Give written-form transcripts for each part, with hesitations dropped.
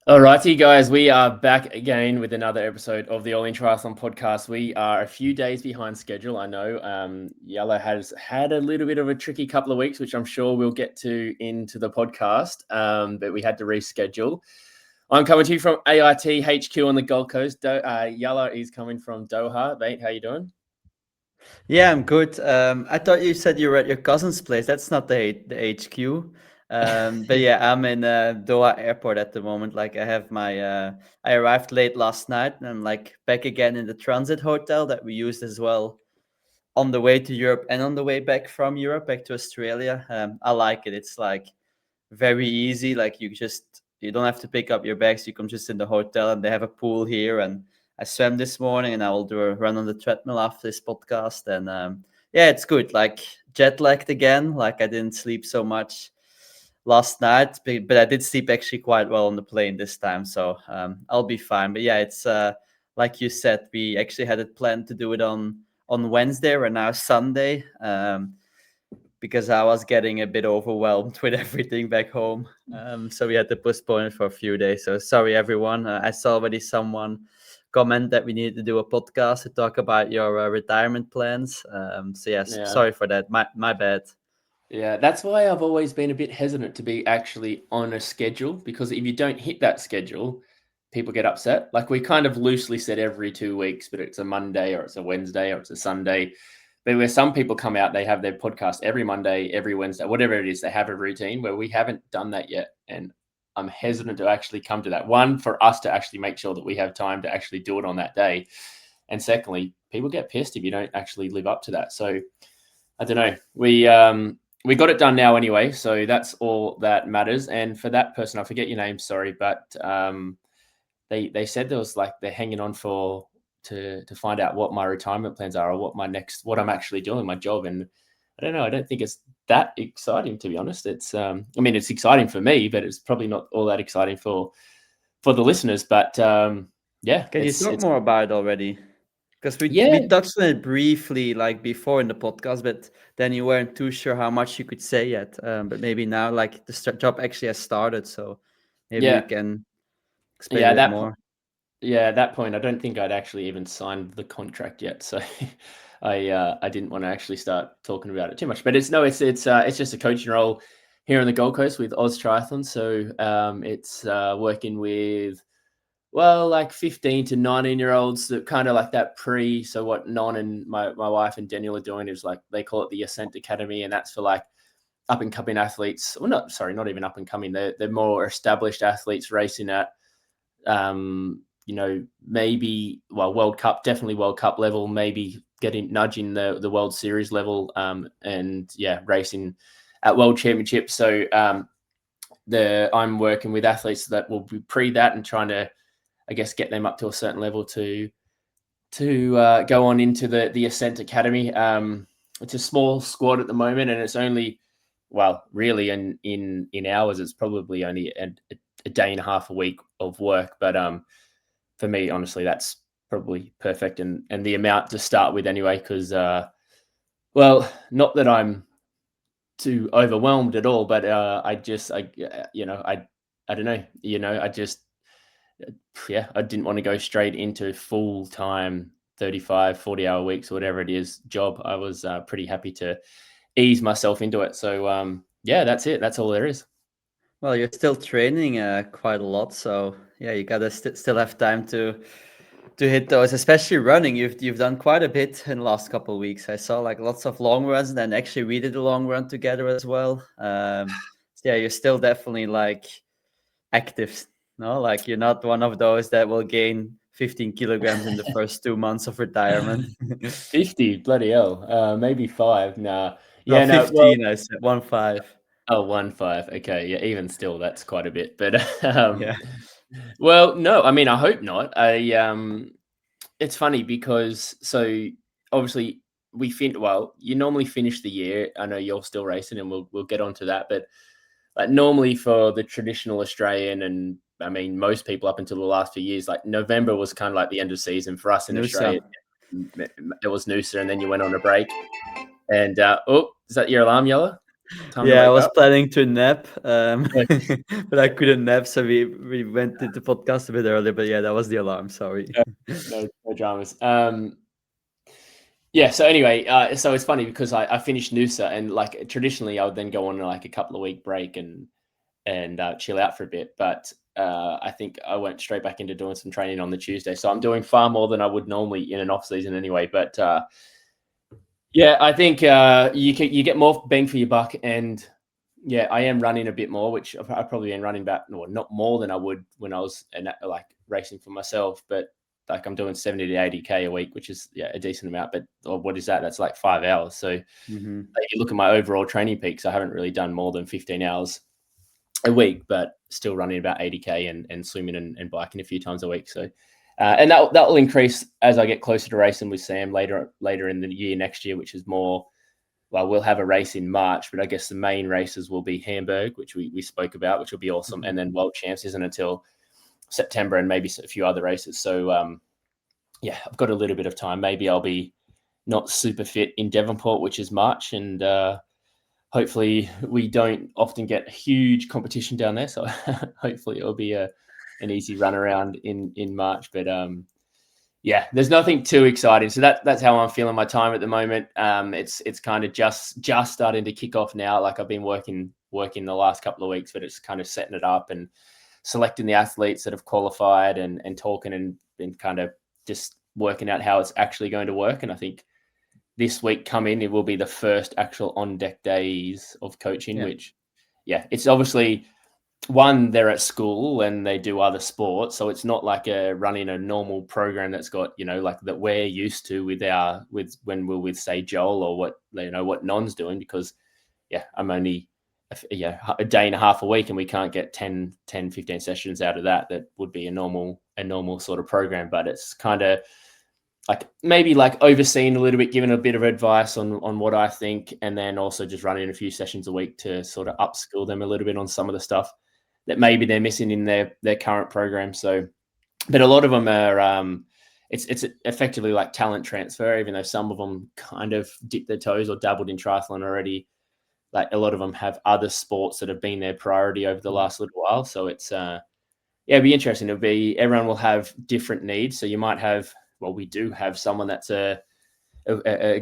Alrighty, guys, we are back again with another episode of the In Triathlon podcast. We are a few days behind schedule. I know Jelle has had a little bit of a tricky couple of weeks, which I'm sure we'll get to into the podcast, but we had to reschedule. I'm coming to you from AIT HQ on the Gold Coast. Jelle is coming from Doha. Mate, how you doing? Yeah, I'm good. I thought you said you were at your cousin's place. That's not the HQ. But yeah, I'm in Doha Airport at the moment. Like I arrived late last night and I'm like back again in the transit hotel that we used as well on the way to Europe and on the way back from Europe back to Australia. I like it. It's like very easy. Like you don't have to pick up your bags. You come just in the hotel and they have a pool here. And I swam this morning and I will do a run on the treadmill after this podcast. And yeah, it's good. Like jet lagged again. Like I didn't sleep so much last night, but I did sleep actually quite well on the plane this time. So I'll be fine. But yeah, it's like you said, we actually had it planned to do it on Wednesday. We're now Sunday. Because I was getting a bit overwhelmed with everything back home. So we had to postpone it for a few days. So sorry, everyone. I saw already someone comment that we needed to do a podcast to talk about your retirement plans. So yes, Yeah. sorry for that. My bad. Yeah, that's why I've always been a bit hesitant to be actually on a schedule, because if you don't hit that schedule, people get upset. Like we kind of loosely said every 2 weeks, but it's a Monday or it's a Wednesday or it's a Sunday. But where some people come out, they have their podcast every Monday, every Wednesday, whatever it is, they have a routine where we haven't done that yet. And I'm hesitant to actually come to that. One, for us to actually make sure that we have time to actually do it on that day. And secondly, people get pissed if you don't actually live up to that. So I don't know. We got it done now anyway, so that's all that matters. And for that person, I forget your name, sorry, but they said there was like they're hanging on for to find out what my retirement plans are or what I'm actually doing, my job. And I don't know. I don't think it's that exciting, to be honest. It's I mean, it's exciting for me, but it's probably not all that exciting for the listeners. But yeah, Can you talk it's more about it already? Because we yeah. touched on it briefly like before in the podcast, but then you weren't too sure how much you could say yet. But maybe now like the job actually has started, so maybe you Yeah, can explain yeah, a bit more. yeah, at that point, I don't think I'd actually even signed the contract yet, so I didn't want to actually start talking about it too much. But it's just a coaching role here on the Gold Coast with Oz Triathlon. So it's working with like 15 to 19-year-olds that kind of like that pre. So what Non and my wife and Daniel are doing is like they call it the Ascent Academy, and that's for like up and coming athletes. Well, not even up and coming. They're more established athletes racing at maybe World Cup, definitely World Cup level, maybe nudging the World Series level, and yeah, racing at World Championships. So I'm working with athletes that will be pre that and trying to, I guess, get them up to a certain level to go on into the Ascent Academy. It's a small squad at the moment, and it's only, really in hours, it's probably only a day and a half a week of work. But for me, honestly, that's probably perfect and the amount to start with anyway. Because not that I'm too overwhelmed at all, but I don't know, I just I didn't want to go straight into full time 35, 40-hour weeks or whatever it is job. I was pretty happy to ease myself into it. So yeah, that's it. That's all there is. Well, you're still training quite a lot, so yeah, you gotta still have time to hit those, especially running. You've done quite a bit in the last couple of weeks. I saw like lots of long runs, and then actually we did a long run together as well. So yeah, you're still definitely like active. No, like you're not one of those that will gain 15 kilograms in the first 2 months of retirement. 50, bloody hell. Maybe five. Nah. No, Yeah, no. Well, 15. I said 1.5. oh, 1.5. Okay. Yeah, even still, that's quite a bit. But Yeah. well, no, I mean, I hope not. It's funny because obviously you normally finish the year. I know you're still racing, and we'll get onto that. But like normally for the traditional Australian, and I mean most people up until the last few years, like November was kind of like the end of season for us in Nusa. Australia. It was Noosa, and then you went on a break. And is that your alarm, Yella? Time to Yeah, I wake was up. planning to nap, Yeah, but I couldn't nap, so we went to the podcast a bit early. But yeah, that was the alarm. Sorry. no dramas. Yeah. So anyway, so it's funny because I finished Noosa, and like traditionally I would then go on like a couple of week break and chill out for a bit. But I think I went straight back into doing some training on the Tuesday. So I'm doing far more than I would normally in an off season anyway. But yeah, I think you get more bang for your buck, and yeah, I am running a bit more, which I've probably been running about, well, not more than I would when I was like racing for myself, but like I'm doing 70 to 80K a week, which is a decent amount. But what is that? That's like 5 hours. So Hmm. like, you look at my overall training peaks, I haven't really done more than 15 hours a week, but still running about 80K and swimming and biking a few times a week. So, and that will increase as I get closer to racing with Sam later in the year next year, which is more. Well, we'll have a race in March, but I guess the main races will be Hamburg, which we spoke about, which will be awesome, Hmm. and then World Champs isn't until September, and maybe a few other races. So, yeah, I've got a little bit of time. Maybe I'll be not super fit in Devonport, which is March, and hopefully we don't often get huge competition down there. So hopefully it'll be an easy run around in March. But yeah, there's nothing too exciting. So that's how I'm feeling my time at the moment. It's kind of just starting to kick off now. Like I've been working the last couple of weeks, but it's kind of setting it up and selecting the athletes that have qualified and talking and kind of just working out how it's actually going to work. And I think this week coming, it will be the first actual on deck days of coaching, Yeah. which, yeah, it's obviously one, they're at school and they do other sports. So it's not like running a normal program that's got, like that we're used to with when we're with, say, Joel or what Non's doing, because, yeah, I'm only, a day and a half a week and we can't get 10, 15 sessions out of that. That would be a normal sort of program, but it's kind of, like maybe like overseeing a little bit, giving a bit of advice on what I think, and then also just running a few sessions a week to sort of upskill them a little bit on some of the stuff that maybe they're missing in their current program. So, but a lot of them are it's effectively like talent transfer, even though some of them kind of dipped their toes or dabbled in triathlon already. Like a lot of them have other sports that have been their priority over the Mhm. last little while. So it's it'll be interesting. Everyone will have different needs. So you might have, well, we do have someone that's a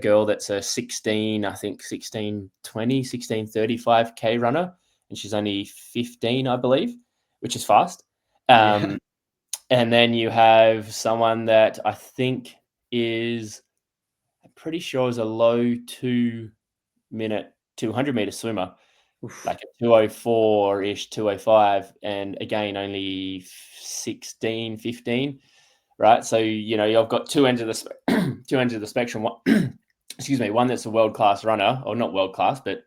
girl that's a 16, I think 16:20, 16:35K runner, and she's only 15, I believe, which is fast. Yeah. And then you have someone that I think is, I'm pretty sure is a low 2 minute, 200-meter swimmer, Oof. like a 204-ish, 205, and again, only 16, 15, right? So, you've got two ends of the two ends of the spectrum. One, excuse me, one that's a world-class runner, or not world-class, but,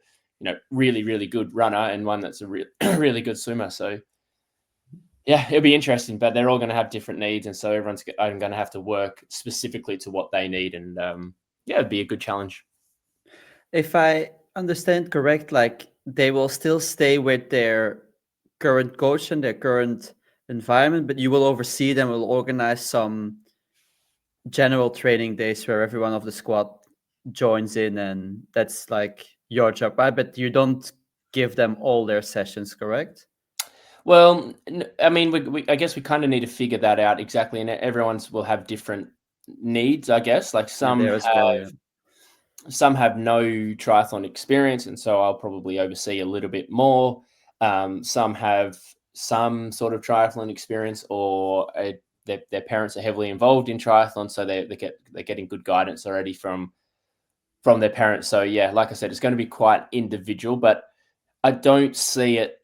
really, really good runner, and one that's a really good swimmer. So, yeah, it'll be interesting, but they're all going to have different needs, and so everyone's going to have to work specifically to what they need, and yeah, it'd be a good challenge. If I understand correct, like they will still stay with their current coach and their current environment, but you will oversee them, will organize some general training days where everyone of the squad joins in, and that's like your job, right? But you don't give them all their sessions, correct? Well, I mean, I guess we kind of need to figure that out exactly, and everyone's will have different needs, I guess. Like Yeah, there as well, yeah. some have no triathlon experience, and so I'll probably oversee a little bit more. Some have some sort of triathlon experience, or their parents are heavily involved in triathlon, so they're getting good guidance already from their parents. So yeah, like I said, it's going to be quite individual, but I don't see it,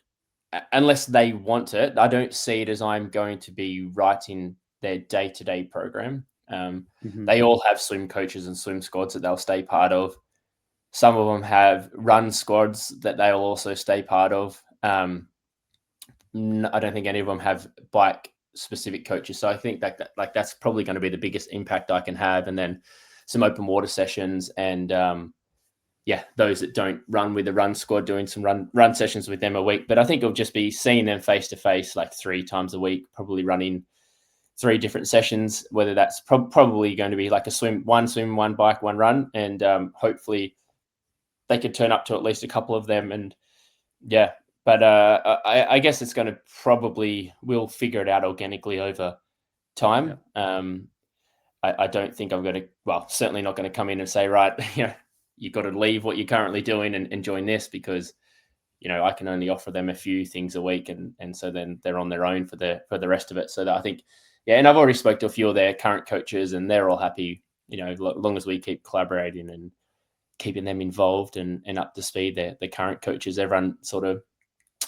unless they want it. I don't see it as I'm going to be writing their day-to-day program. Mhm. They all have swim coaches and swim squads that they'll stay part of. Some of them have run squads that they'll also stay part of. I don't think any of them have bike specific coaches. So I think that's probably going to be the biggest impact I can have. And then some open water sessions, and yeah, those that don't run with the run squad, doing some run sessions with them a week. But I think it'll just be seeing them face to face like 3 times a week, probably running 3 different sessions, whether that's probably going to be like one swim, one bike, one run, and hopefully they could turn up to at least a couple of them. And yeah, but I guess it's going to we'll figure it out organically over Yeah. time. I don't think I'm going to, well, certainly not going to come in and say, right, you've got to leave what you're currently doing and join this, because, I can only offer them a few things a week. And so then they're on their own for the rest of it. So that I think, yeah, and I've already spoke to a few of their current coaches, and they're all happy, as long as we keep collaborating and keeping them involved and up to speed. The current coaches, everyone sort of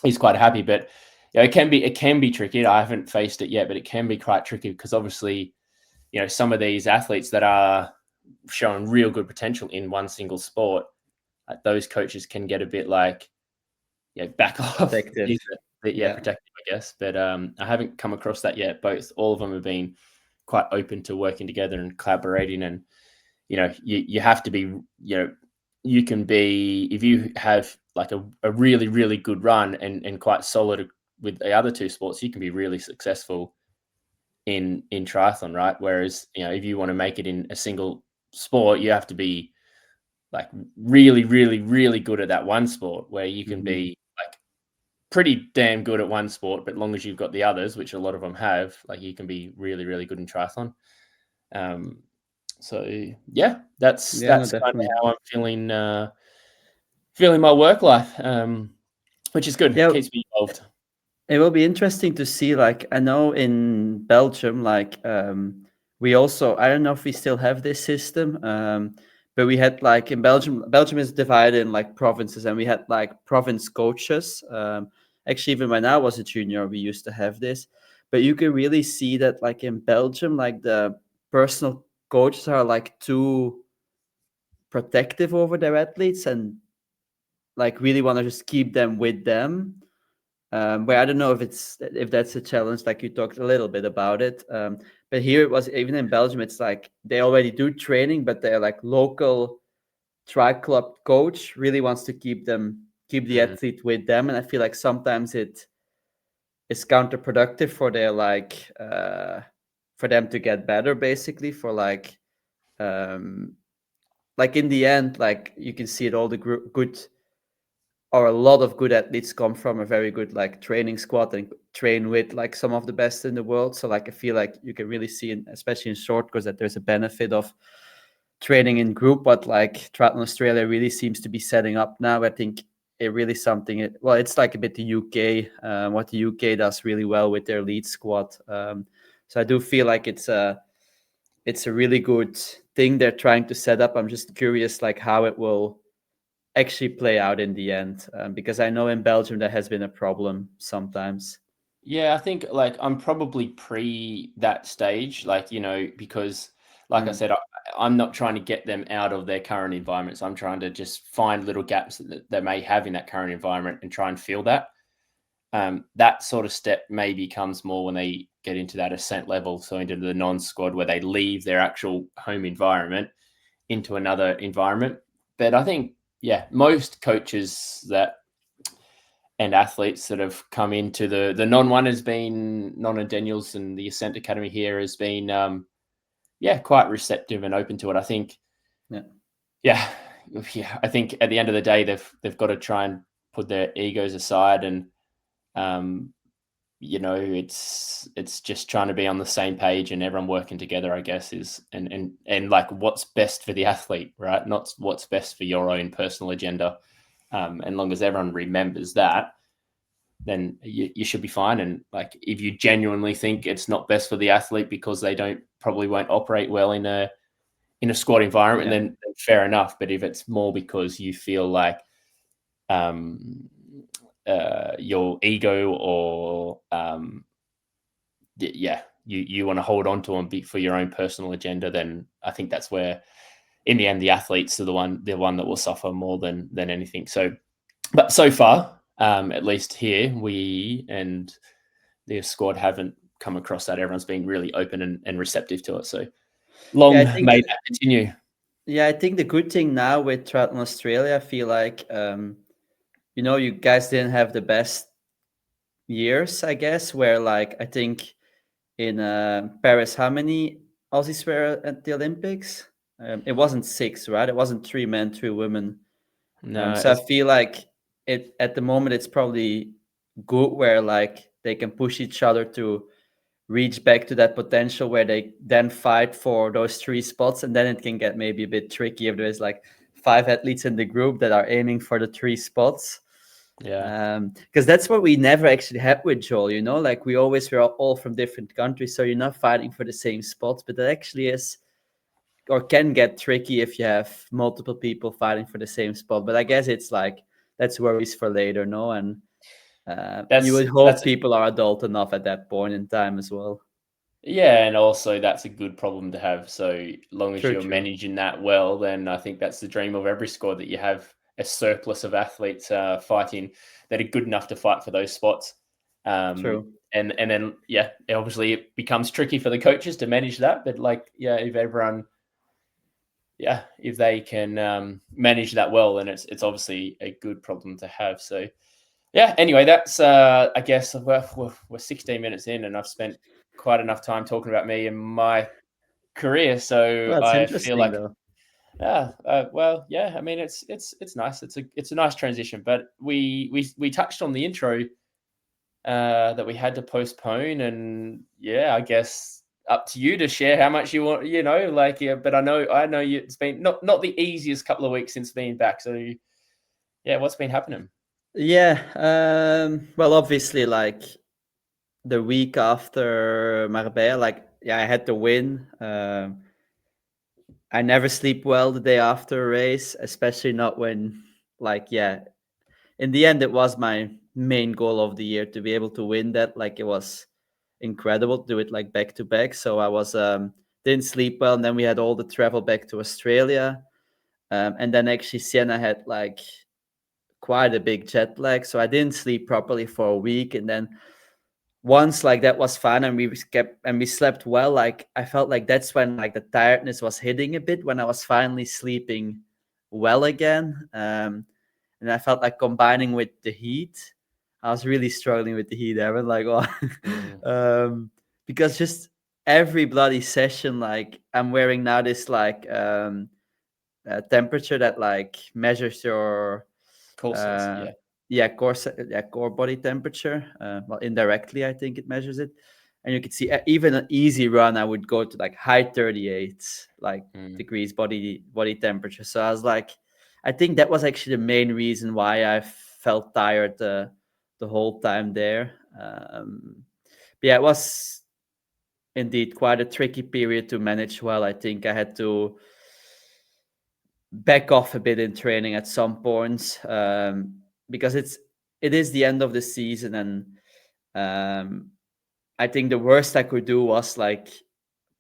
is quite happy. But it can be tricky. I haven't faced it yet, but it can be quite tricky, because obviously, some of these athletes that are showing real good potential in one single sport, those coaches can get a bit like, back off. Protective. Yeah, protective, I guess. But I haven't come across that yet. All of them have been quite open to working together and collaborating. And you have to be, you can be, if you have like a really, really good run and quite solid with the other two sports, you can be really successful in triathlon, right? Whereas, if you want to make it in a single sport, you have to be like really, really, really good at that one sport, where you can be like pretty damn good at one sport, but long as you've got the others, which a lot of them have, like you can be really, really good in triathlon. So yeah, that's Yeah, no, kind of definitely. how I'm feeling my work life, which is good. Yeah, Keeps me involved. it will be interesting to see. Like, I know in Belgium, like, we also, I don't know if we still have this system, but we had like in Belgium is divided in like provinces, and we had like province coaches. Actually, even when I was a junior, we used to have this. But you can really see that, like in Belgium, like the personal coaches are like too protective over their athletes, and like really want to just keep them with them. Where I don't know if that's a challenge, like you talked a little bit about it. But here it was, even in Belgium, it's like they already do training, but they're like local tri club coach really wants to keep the Mm. athlete with them, and I feel like sometimes it is counterproductive for their for them to get better, basically, for um like in the end, like you can see it, all the good, or a lot of good athletes come from a very good like training squad and train with like some of the best in the world. So like I feel like you can really see, especially in short course, that there's a benefit of training in group. But like Triathlon Australia really seems to be setting up now. I think it really something. Well, it's like a bit the UK. What the UK does really well with their lead squad. So I do feel like it's a really good thing they're trying to set up. I'm just curious like how it will actually play out in the end, because I know in Belgium that has been a problem sometimes. Yeah, I think like I'm probably pre that stage, like, because like I Mm. said, I'm not trying to get them out of their current environment. So I'm trying to just find little gaps that they may have in that current environment and try and fill that. That sort of step maybe comes more when they get into that ascent level, so into the non-squad, where they leave their actual home environment into another environment. But I think, yeah, most coaches that and athletes that have come into the non-one has been non and Daniels, and the Ascent Academy here has been quite receptive and open to it. I think Yeah. yeah I think at the end of the day they've got to try and put their egos aside, and um, it's just trying to be on the same page and everyone working together, I guess, is and like what's best for the athlete, right? Not what's best for your own personal agenda. And long as everyone remembers that, then you should be fine. And like if you genuinely think it's not best for the athlete because they probably won't operate well in a squad environment, Yeah. then fair enough. But if it's more because you feel like um, your ego or you want to hold on to them for your own personal agenda, then I think that's where in the end the athletes are the one that will suffer more than anything. So but so far, at least here, we and the squad haven't come across that. Everyone's been really open and receptive to it. So Yeah, long I think may that continue. yeah, I think the good thing now with Triathlon Australia, I feel like you guys didn't have the best years, I guess, where like I think in Paris, how many Aussies were at the Olympics? It wasn't six, right? It wasn't three men, three women. No, So I feel like it at the moment it's probably good where like they can push each other to reach back to that potential where they then fight for those three spots, and then it can get maybe a bit tricky if there's like five athletes in the group that are aiming for the three spots. yeah. Because that's what we never actually had with Joel, you know, like we're all from different countries, so you're not fighting for the same spots, but that actually is or can get tricky if you have multiple people fighting for the same spot. But I guess it's like that's worries for later, no? And you would hope That's people are adult enough at that point in time as well. Yeah, and also that's a good problem to have. So long as True, you're true, managing that well, then I think that's the dream of every squad, that you have a surplus of athletes fighting that are good enough to fight for those spots. true. And then yeah, obviously it becomes tricky for the coaches to manage that. But like yeah, if they can manage that well, then it's obviously a good problem to have. So yeah, anyway, that's I guess we're 16 minutes in, and I've spent quite enough time talking about me and my career. So Well, it's I feel interesting like though. well, yeah. I mean, it's nice. It's a nice transition. But we touched on the intro that we had to postpone, and yeah, I guess up to you to share how much you want. You know, like yeah. But I know it's been not the easiest couple of weeks since being back. So yeah, what's been happening? Yeah. Well, obviously, like the week after Marbella, like yeah, I had to win. I never sleep well the day after a race, especially not when, like, yeah, in the end, it was my main goal of the year to be able to win that. Like, it was incredible to do it like back to back. So I was, didn't sleep well. And then we had all the travel back to Australia. And then actually, Sienna had like quite a big jet lag. So I didn't sleep properly for a week. And then once like that was fine and we slept well, like I felt like that's when like the tiredness was hitting a bit when I was finally sleeping well again. And I felt like combining with the heat, I was really struggling with the heat. I was like, oh, Mm, because just every bloody session, like I'm wearing now this like temperature that like measures your cool sense. uh, Yeah. yeah, core body temperature. Well, indirectly, I think it measures it. And you can see even an easy run, I would go to like high 38 like Mm. degrees body temperature. So I was like, I think that was actually the main reason why I felt tired the whole time there. But yeah, it was indeed quite a tricky period to manage well. I think I had to back off a bit in training at some points because it is the end of the season, and um, I think the worst I could do was like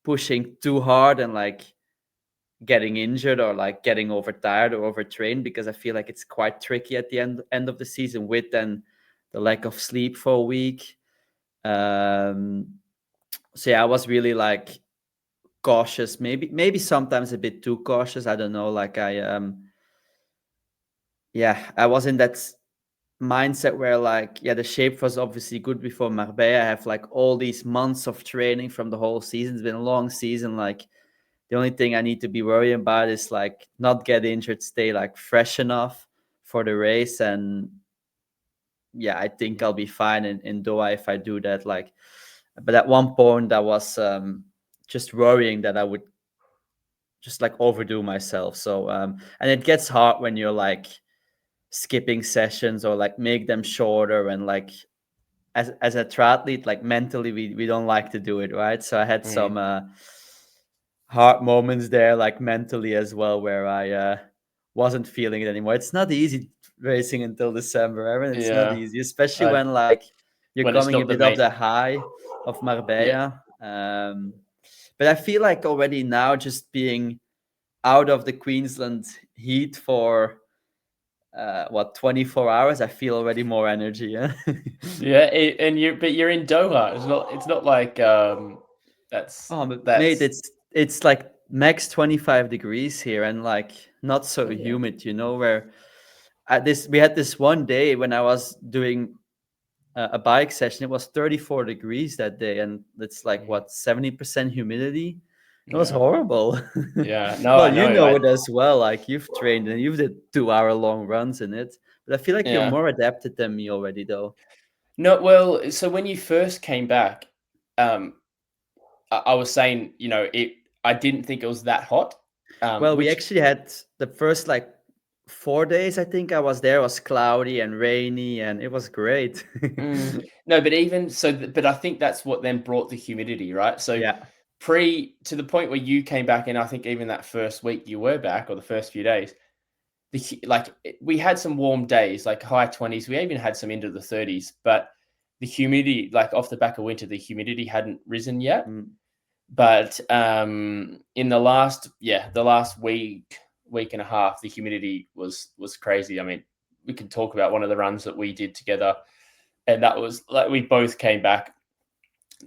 pushing too hard and like getting injured or like getting overtired or overtrained, because I feel like it's quite tricky at the end of the season with then the lack of sleep for a week. Um, so yeah, I was really like cautious, maybe sometimes a bit too cautious. I don't know. Like I was in that mindset where like yeah, the shape was obviously good before Marbella. I have like all these months of training from the whole season. It's been a long season. Like the only thing I need to be worried about is like not get injured, stay like fresh enough for the race. And yeah, I think I'll be fine in Doha if I do that. Like, but at one point I was just worrying that I would just like overdo myself. So and it gets hard when you're like skipping sessions or like make them shorter, and like as a triathlete, like mentally we don't like to do it, right? So I had Mm. some hard moments there, like mentally as well, where I wasn't feeling it anymore. It's not easy racing until December, Aaron. It's not Yeah. easy, especially I when like you're When it's coming a not the bit of main. the high of Yeah. Marbella. But I feel like already now, just being out of the Queensland heat for 24 hours, I feel already more energy. Yeah. Yeah, and you're in Doha. It's not like that's Oh, but mate, that's it's like max 25 degrees here and like not so oh yeah. humid, you know, where at this we had this one day when I was doing a bike session, it was 34 degrees that day, and it's like Mm. what, 70% humidity. It was Yeah. horrible. Yeah. No, Well, I you know. know it as well. Like you've trained and you've did 2 hour long runs in it. But I feel like you're Yeah. more adapted than me already, though. No, well, so when you first came back, um, I was saying, I didn't think it was that hot, Well, we which actually had the first like 4 days. I think I was there. Was cloudy and rainy, and it was great. no, but even so, but I think that's what then brought the humidity, right? So Yeah. to the point where you came back, and I think even that first week you were back, or the first few days, we had some warm days, like high 20s. We even had some into the 30s, but the humidity, like off the back of winter, the humidity hadn't risen yet. Mm. But in the last week and a half, the humidity was crazy. I mean, we can talk about one of the runs that we did together, and that was like we both came back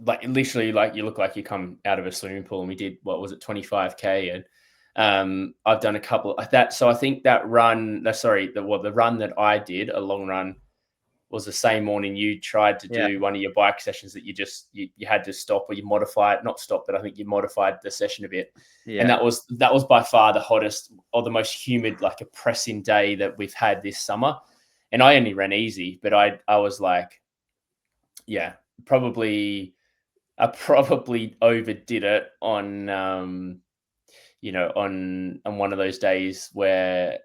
like literally like you look like you come out of a swimming pool, and we did, what was it, 25K, and I've done a couple of that. So I think that run, no, sorry, the run that I did, a long run, was the same morning you tried to Yeah. do one of your bike sessions that you had to stop, or you modified, not stop, but I think you modified the session a bit. And Yeah. that was by far the hottest or the most humid, like oppressing day that we've had this summer. And I only ran easy, but I was like, yeah, probably I probably overdid it on on one of those days where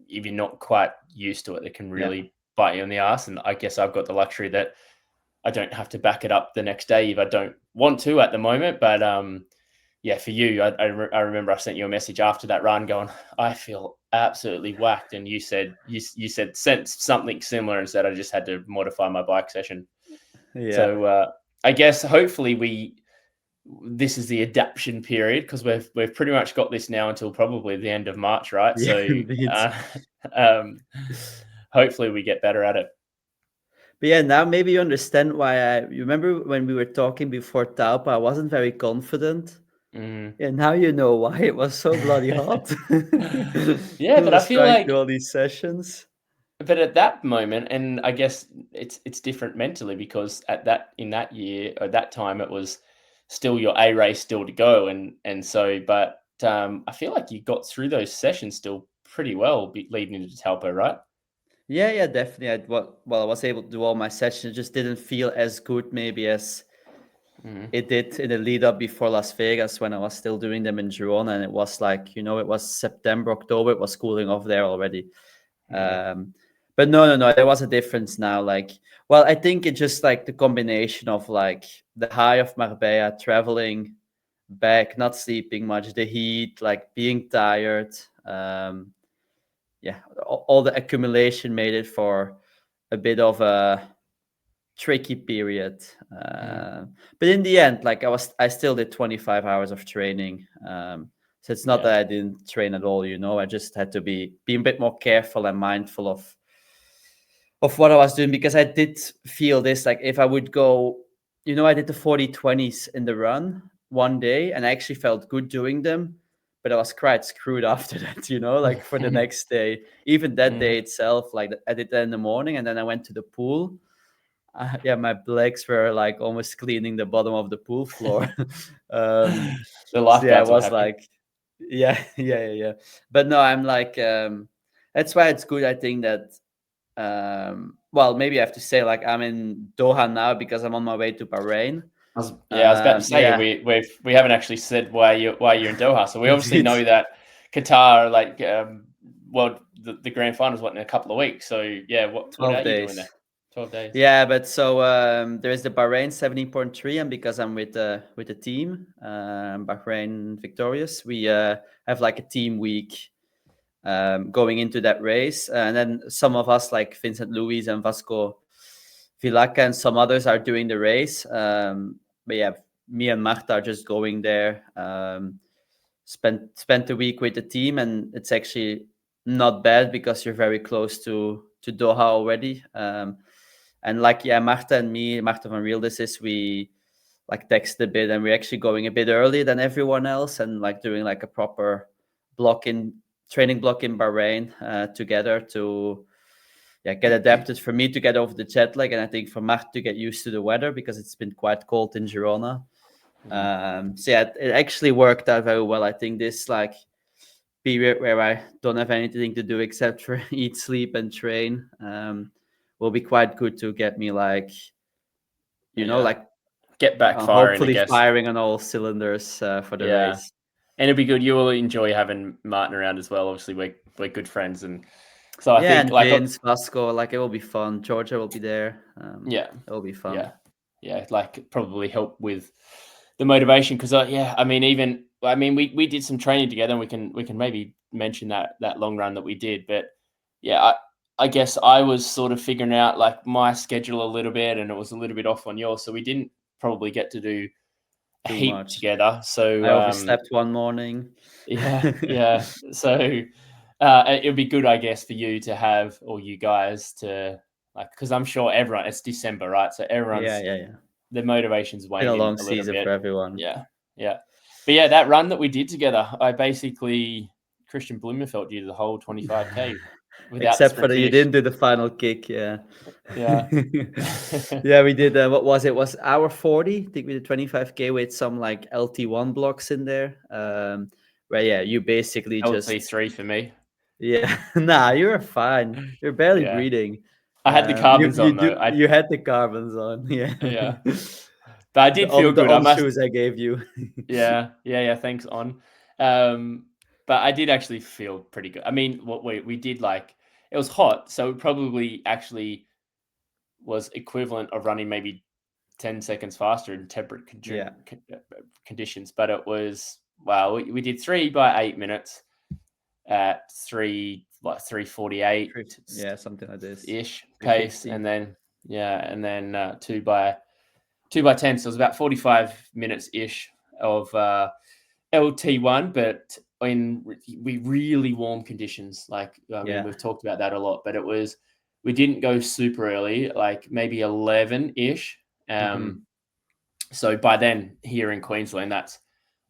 if you're not quite used to it, it can Yeah. really bite you on the ass. And I guess I've got the luxury that I don't have to back it up the next day if I don't want to at the moment. But yeah, for you, I remember I sent you a message after that run going, I feel absolutely whacked, and you said sent something similar and said I just had to modify my bike session. Yeah. So I guess hopefully this is the adaptation period, because we've pretty much got this now until probably the end of March, right? Yeah. So Indeed. um, hopefully we get better at it. But yeah, now maybe you understand why you remember when we were talking before Taupa, I wasn't very confident. Mm. And now you know why it was so bloody hot. Yeah, He but I was feel trying to do like, all these sessions. but at that moment, and I guess it's different mentally, because in that year or that time, it was still your A race still to go, and so, but I feel like you got through those sessions still pretty well, leading into Talpo, right? Yeah, yeah, definitely. Well, I was able to do all my sessions. It just didn't feel as good maybe as Mm, it did in the lead up before Las Vegas when I was still doing them in Girona. And it was like, it was September, October. It was cooling off there already. mm, But no, there was a difference now. Like, well, I think it's just like the combination of like the high of Marbella, traveling back, not sleeping much, the heat, like being tired. Yeah, all the accumulation made it for a bit of a tricky period. mm. But in the end, like I still did 25 hours of training. So it's not Yeah. that I didn't train at all. I just had to be a bit more careful and mindful of what I was doing, because I did feel this, like if I would go, I did the 40/20s in the run one day and I actually felt good doing them, but I was quite screwed after that, like for the next day. Even that Mm. day itself, like I did that in the morning and then I went to the pool. Yeah, my legs were like almost cleaning the bottom of the pool floor. um, The so yeah, I lifeguards were was happy. like, yeah, yeah. But no, I'm like, that's why it's good. I think that, well, maybe I have to say like I'm in Doha now because I'm on my way to Bahrain. I was about to say Yeah, we haven't actually said why you're in Doha. So we obviously indeed. know that Qatar, like, well, the grand finals, what, in a couple of weeks. So yeah, what 12 are you doing there? days. 12 days. Yeah, but so there is the Bahrain 17.3, and because I'm with the team, Bahrain Victorious, we have like a team week going into that race. And then some of us, like Vincent Luis and Vasco Vilaca, and some others are doing the race. But yeah, me and Marta are just going there. Spent a week with the team, and it's actually not bad because you're very close to Doha already. And like, yeah, Marta van Riel, this is, we like text a bit, and we're actually going a bit earlier than everyone else, and like doing like a proper block in training block in Bahrain together to, yeah, get adapted, for me to get over the jet lag, and I think for Mart to get used to the weather because it's been quite cold in Girona. So yeah, it actually worked out very well. I think this like period where I don't have anything to do except for eat, sleep, and train will be quite good to get me like, Yeah. like Get back firing, I hopefully guess. firing on all cylinders for the Yeah. race. And it'll be good. You will enjoy having Martin around as well. Obviously, we're good friends, and so I Yeah, think and like Vince, Vasco, like it will be fun. Georgia will be there. yeah, It will be fun. yeah, yeah, like probably help with the motivation because yeah, we did some training together, and we can maybe mention that long run that we did, but yeah, I guess I was sort of figuring out like my schedule a little bit, and it was a little bit off on yours, so we didn't probably get to do a Too heap much. together. So I overslept one morning. yeah, yeah. So it would be good, I guess, for you to have, or you guys to like, because I'm sure everyone, it's December, right? So Yeah, everyone's, yeah, yeah. the motivation's Been a waning long a little season for bit. everyone. Yeah, yeah. But yeah, that run that we did together, I basically, Christian Blumenfeld did the whole 25K without the Except for sprint that you finish. didn't do the final kick, yeah. Yeah. Yeah, we did. What was it? Was hour 40? I think we did 25K with some like LT1 blocks in there. Where yeah, you basically just LT3 for me. yeah. Nah, you're fine. You're barely Yeah. breathing. I had the You carbons you on do though. I you had the carbons on, yeah. Yeah. But I The did feel good. I on must. shoes I gave you. Yeah, yeah, yeah. Thanks, on. But I did actually feel pretty good. I mean, what we did like it was hot, so it probably actually was equivalent of running maybe 10 seconds faster in temperate Yeah. conditions. But it was wow. We did 3 by 8 minutes at 3:48 Yeah, something like this. ish pace, 350. and then yeah, and then 2 by 10. So it was about 45 minutes ish of LT1, but in we really warm conditions. Like, I mean, Yeah. we've talked about that a lot, but we didn't go super early, like maybe 11 ish. Hmm. So by then here in Queensland, that's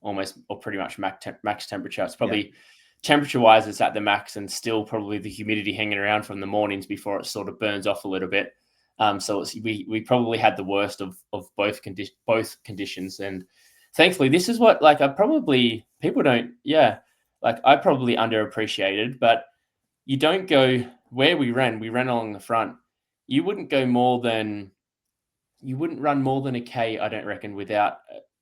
almost or pretty much max temperature. It's Yeah. probably temperature wise, it's at the max, and still probably the humidity hanging around from the mornings before it sort of burns off a little bit. So we probably had the worst of both conditions, and thankfully this is what like I probably people don't like I probably underappreciated, but you don't go where we ran along the front. You wouldn't go more than you wouldn't run more than a K, I don't reckon, without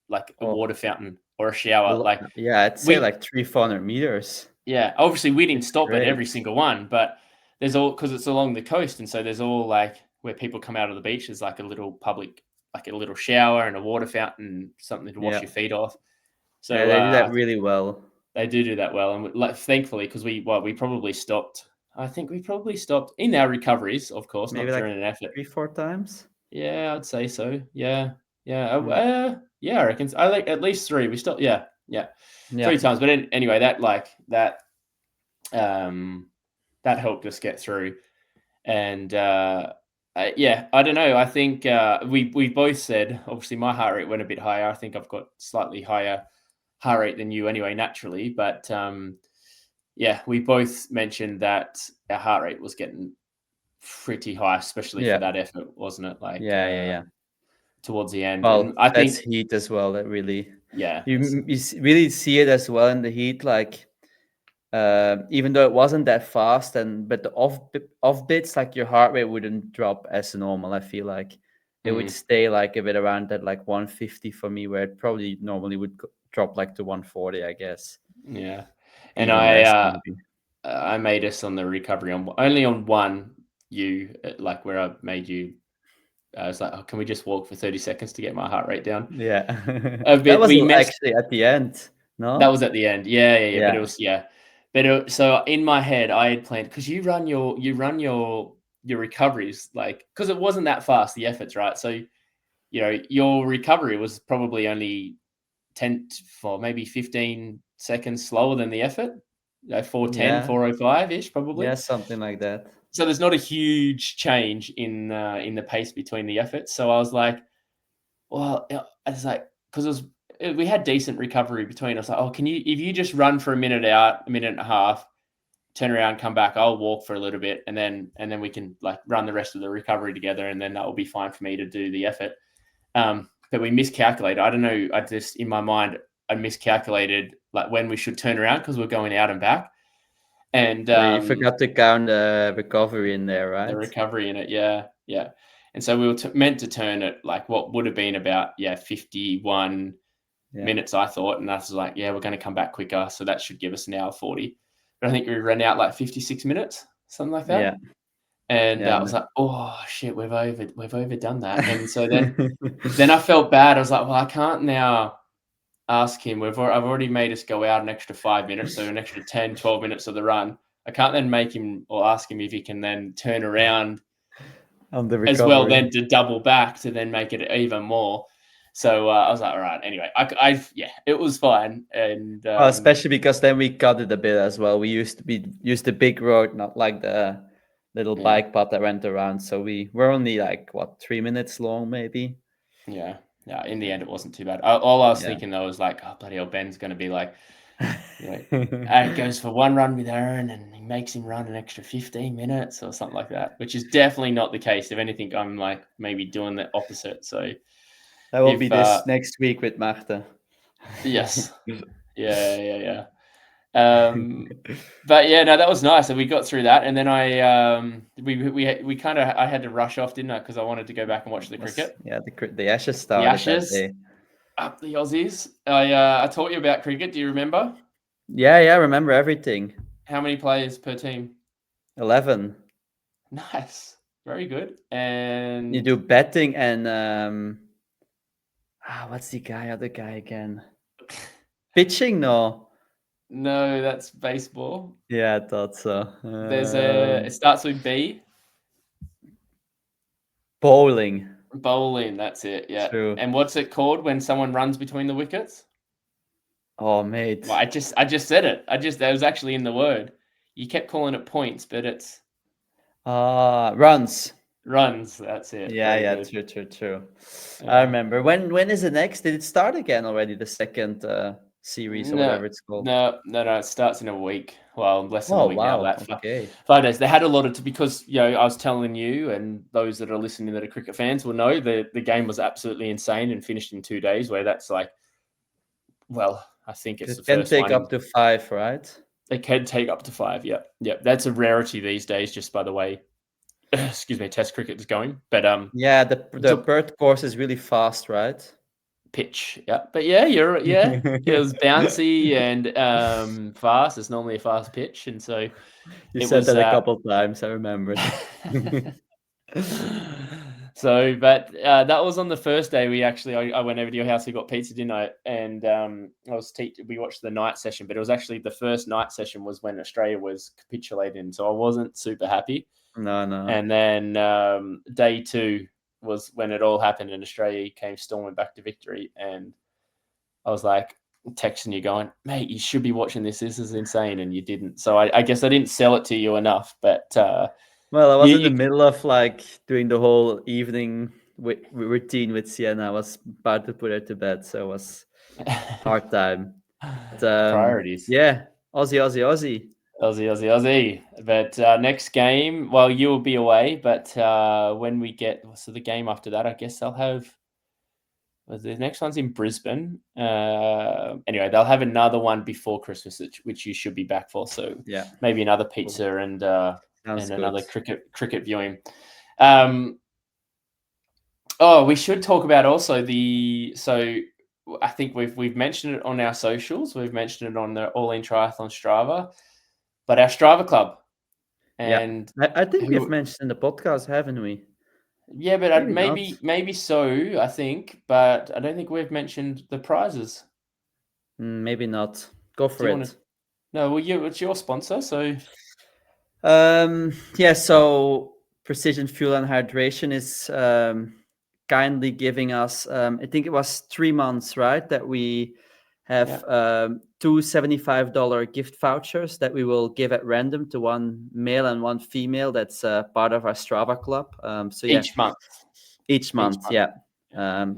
like a Oh, water fountain or a shower. Like yeah, I'd say we, like 300 400 meters. yeah, obviously we didn't It's stop at great. every single one, but there's all because it's along the coast, and so there's all like where people come out of the beach. There's like a little public, like a little shower and a water fountain, something to wash Yeah. your feet off. Yeah, So they do that really well. they do that well, and like thankfully because we probably stopped. I think we probably stopped in our recoveries, of course, not Maybe like during an effort. 3 4 times. Yeah, I'd say so. Yeah, yeah, Mm. yeah. I reckon. I like at least three. We stopped. Yeah, yeah, Yeah. 3 times. But anyway, um, that helped us get through. And yeah, I don't know. I think we both said obviously my heart rate went a bit higher. I think I've got slightly higher heart rate than you anyway, naturally. But yeah, we both mentioned that our heart rate was getting pretty high, especially for Yeah. that effort, wasn't it? Like Yeah. Yeah. Yeah. towards the end, and Well, I that's think heat as well. That really yeah, really see it as well in the heat. Like even though it wasn't that fast, and but the off bits, like your heart rate wouldn't drop as normal. I feel like it would mm, stay like a bit around that like 150 for me, where it probably normally would drop like to 140, I guess, yeah. And even less maybe. I made us on the recovery on only on one you like where I made you. I was like, oh, can we just walk for 30 seconds to get my heart rate down Yeah, a that bit? was We messed. actually at the end. That No, was at the end. Yeah, yeah, yeah. But it yeah, was yeah. But so in my head, I had planned because your recoveries like because it wasn't that fast the efforts, right? So your recovery was probably only 10 for maybe 15 seconds slower than the effort, 410, yeah, 405 ish, probably. yeah, something like that. So there's not a huge change in the pace between the efforts. So I was like, well, I was like, because we had decent recovery between us. Like, oh, if you just run for a minute out, a minute and a half, turn around, come back, I'll walk for a little bit, and then we can like run the rest of the recovery together, and then that will be fine for me to do the effort. But but we miscalculated. I don't know. I just, in my mind, I miscalculated like when we should turn around because we're going out and back. And So you forgot to count the recovery in there, the right? recovery in it. Yeah. Yeah. And so we were meant to turn it like what would have been about, 51 Yeah. minutes, I thought. And I was like, yeah, we're going to come back quicker. So that should give us an hour 40. But I think we ran out like 56 minutes, something like that. Yeah. And Yeah. I was like, oh shit, we've overdone that. And so then I felt bad. I was like, well, I can't now ask him. I've already made us go out an extra 5 minutes, so an extra 10, 12 minutes of the run. I can't then make him or ask him if he can then turn around On the as well, recovery. then to double back to then make it even more. So I was like, all right. Anyway, it was fine, and Well, especially because then we cut it a bit as well. We used the big road, not like the little yeah, bike path that went around. So we were only like what 3 minutes long, maybe. yeah. In the end, it wasn't too bad. All I was Yeah. thinking though was like, oh bloody hell, Ben's going to be like, it goes for one run with Aaron, and he makes him run an extra 15 minutes or something like that, which is definitely not the case. If anything, I'm like maybe doing the opposite. So That will be if this next week with Marta. yes, yeah. But yeah, no, that was nice, and we got through that, and then we kind of I had to rush off, didn't I? Because I wanted to go back and watch the cricket. Yeah, the Ashes The started that Ashes day. up the Aussies. I taught you about cricket. Do you remember? Yeah, I remember everything. How many players per team? 11. Nice, very good. You And do betting and what's the other guy again? Pitching? No. no, that's baseball. Yeah, I thought so. It starts with B. Bowling. Bowling, that's it. Yeah. True. And what's it called when someone runs between the wickets? Oh, mate. Well, I just said it. That was actually in the word. You kept calling it points, but it's Runs. runs. That's it. Yeah, Very good. true. I Yeah. remember. When is it next? Did it start again already? The second series or No, whatever it's called. no. It starts in a week. Well, less than a Oh, week now. wow. That Okay. 5 days. They had a lot of because I was telling you, and those that are listening that are cricket fans will know the game was absolutely insane and finished in 2 days. Where that's like, well, I think it's the It can first take one. up to 5, right? It can take up to 5. Yep. That's a rarity these days. Just by the way, excuse me, Test cricket is going. But Yeah, the Perth course is really fast, right? pitch. Yeah, but yeah, it was bouncy and fast. It's normally a fast pitch, and so You it said was. that a couple times. I remember. So, but that was on the first day. I went over to your house. We got pizza, didn't I? And we watched the night session, but it was actually the first night session was when Australia was capitulating, so I wasn't super happy. No. And then day 2 was when it all happened, and Australia came storming back to victory. And I was like texting you, going, "Mate, you should be watching this. This is insane," and you didn't. So I guess I didn't sell it to you enough, but. Well, I was in the You, middle of like doing the whole evening routine with Sienna. I was about to put her to bed, so it was hard time. But, priorities. yeah, Aussie. Aussie. But next game, well, you'll be away. But when we get the game after that, I guess they'll have. Well, the next one's in Brisbane. Anyway, they'll have another one before Christmas, which you should be back for. So Yeah, maybe another pizza and sounds another good. cricket viewing. We should talk about also so I think we've mentioned it on our socials. We've mentioned it on the All In Triathlon Strava, but our Strava club. Yeah, And I think we've mentioned in the podcast, haven't we? yeah, but Maybe not. maybe so, I think, but I don't think we've mentioned the prizes. Maybe not. Go Do for you want to? it. No, well, it's your sponsor, so Yeah. So Precision Fuel and Hydration is kindly giving us. I think it was 3 months, right? That we have two $75 gift vouchers that we will give at random to one male and one female. That's part of our Strava club. So yeah, each month. each month, yeah.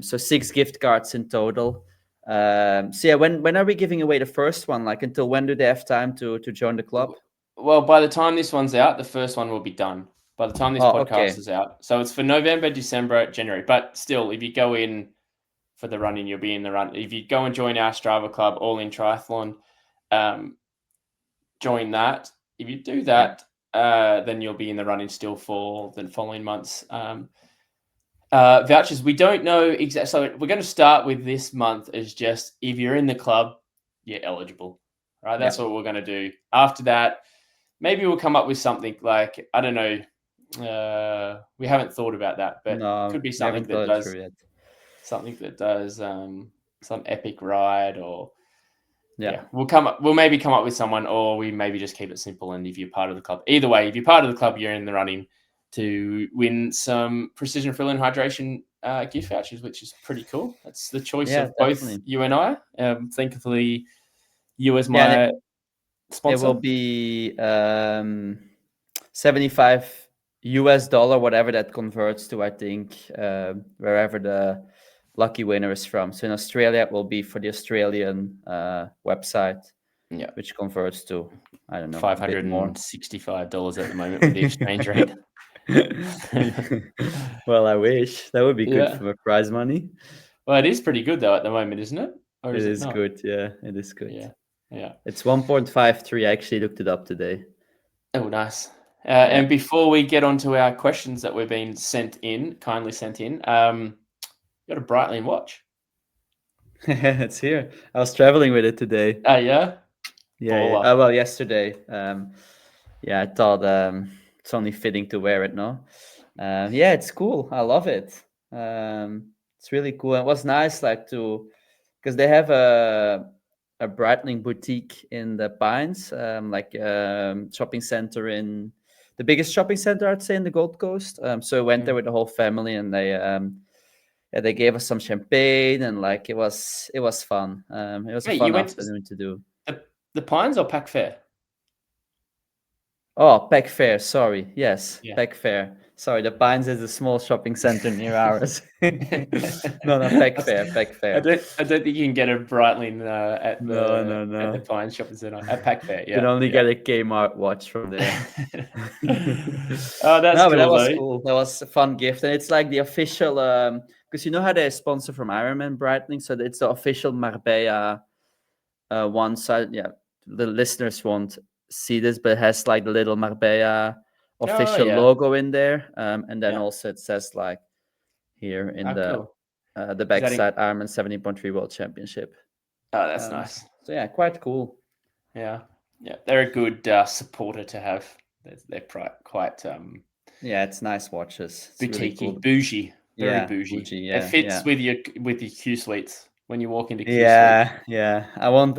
So 6 gift cards in total. So yeah, when are we giving away the first one? Like until when do they have time to join the club? Well, by the time this one's out, the first one will be done. By the time this podcast is out, so it's for November, December, January. But still, if you go in for the running, you'll be in the run. If you go and join our Strava club, All In Triathlon, join that. If you do that, then you'll be in the running still for the following months. Vouchers, we don't know exactly. So we're going to start with this month as just if you're in the club, you're eligible, right? That's what we're going to do. After that, maybe we'll come up with something like, I don't know. We haven't thought about that, but it could be something that does some epic ride, or we'll maybe come up with someone, or we maybe just keep it simple. And if you're part of the club, either way, if you're part of the club, you're in the running to win some Precision Fill and Hydration gift vouchers, which is pretty cool. That's the choice of both you and I. Thankfully, you as my sponsor. It will be $75, whatever that converts to, I think, wherever the lucky winner is from. So in Australia, it will be for the Australian website, which converts to, I don't know, $565 at the moment with the exchange rate. Well, I wish. That would be good for my prize money. Well, it is pretty good though at the moment, isn't it? Or is it not? Good. Yeah, it is good. Yeah. It's 1.53. I actually looked it up today. Oh, nice. And before we get on to our questions that we've been kindly sent in, you got a Breitling watch. It's here. I was traveling with it today. Oh, yeah? Yeah. Well, yesterday. I thought it's only fitting to wear it now. It's cool. I love it. It's really cool. It was nice, because they have a Breitling boutique in the Pines, shopping center in the biggest shopping center, I'd say, in the Gold Coast. So I went there with the whole family, and they gave us some champagne, and it was fun. It was a fun afternoon to do. The Pines or Pack Fair? Oh, Pack Fair. Sorry. Yes, Pack Fair. Sorry, the Pines is a small shopping center near ours. No, Pack Fair. I don't think you can get a Breitling at the Pines shopping center at Pack Fair. Yeah, you can only get a Kmart watch from there. Oh, that's cool. But that was cool. That was a fun gift, and it's like the official. Because you know how they sponsor from Ironman Breitling, so it's the official Marbella one side. Yeah, the listeners won't see this, but it has the little Marbella official logo in there, and then also it says here in the backside Ironman 70.3 World Championship. Oh, that's nice. So quite cool. Yeah, they're a good supporter to have. They're quite it's nice watches. It's boutique, really cool. Bougie, very bougie. It fits with your Q suites when you walk into Q suite. I won't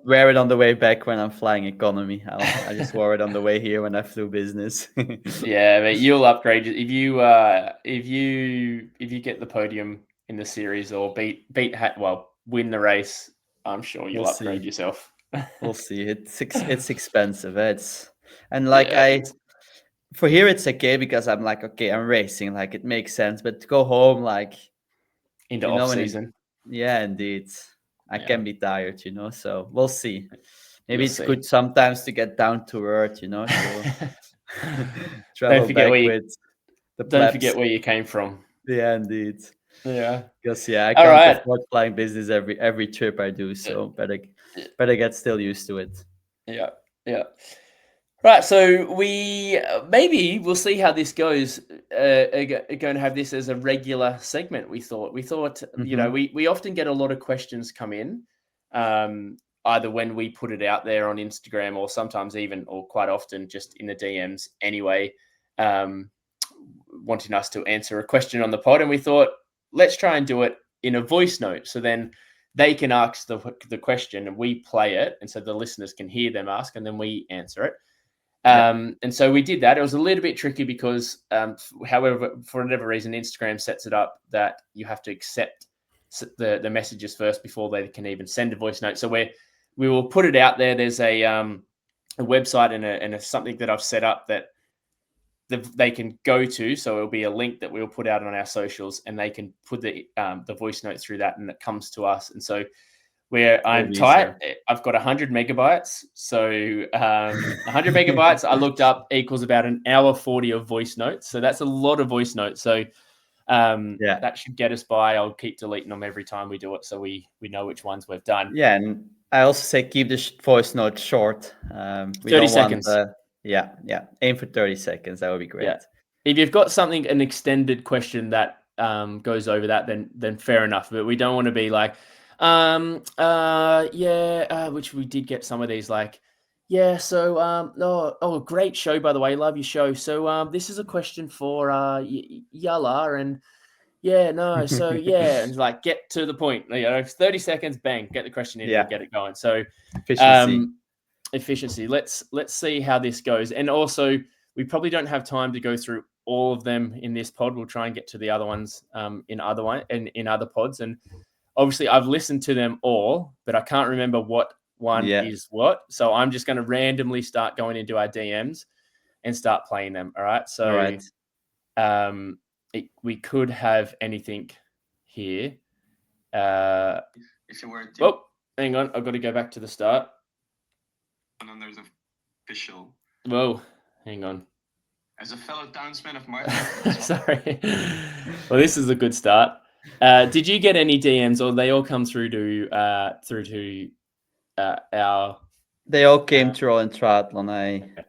wear it on the way back when I'm flying economy. I just wore it on the way here when I flew business. But you'll upgrade if you get the podium in the series or win the race. I'm sure you'll upgrade yourself. We'll see. It's expensive. For here it's okay because I'm I'm racing. It makes sense. But to go home into off season. Yeah, indeed. I can be tired, so we'll see. Maybe it's good sometimes to get down to earth, to travel back with the plebs. Don't forget where you came from. Yeah, indeed. Yeah. Because I can't afford flying business every trip I do, so better get still used to it. Yeah. Right, so we'll see how this goes. Going to have this as a regular segment. We thought, we often get a lot of questions come in, either when we put it out there on Instagram, or sometimes or quite often just in the DMs anyway, wanting us to answer a question on the pod. And we thought, let's try and do it in a voice note, so then they can ask the question and we play it, and so the listeners can hear them ask, and then we answer it. And so we did that. It was a little bit tricky because, however, for whatever reason, Instagram sets it up that you have to accept the messages first before they can even send a voice note. So we will put it out there. There's a website and something that I've set up that they can go to. So it'll be a link that we'll put out on our socials, and they can put the voice note through that, and it comes to us. And so where I'm tight, I've got 100 megabytes. So 100 megabytes I looked up equals about an hour 40 of voice notes. So that's a lot of voice notes. So Yeah. That should get us by. I'll keep deleting them every time we do it, so we know which ones we've done. Yeah, and I also say keep the voice note short. We 30 don't want seconds. yeah, aim for 30 seconds. That would be Yeah. great. If you've got something, an extended question that goes over that, then fair enough. But we don't want to be like, which we did get some of these like, yeah. So, great show, by the way. Love your show. So, this is a question for Yala, and yeah, no. So, yeah, and like get to the point. 30 seconds, bang, get the question in Yeah. and get it going. So, Efficiency. efficiency. Let's see how this goes, and also we probably don't have time to go through all of them in this pod. We'll try and get to the other ones in other pods. And obviously, I've listened to them all, but I can't remember what one is what. So I'm just going to randomly start going into our DMs and start playing them. All right. So, All right. We could have anything here. If you were to hang on, I've got to go back to the start. And then there's official. Whoa, hang on. As a fellow townsman of Martin. Sorry. Well, this is a good start. Did you get any DMs, or they all come through to our? They all came through In Triathlon. Okay.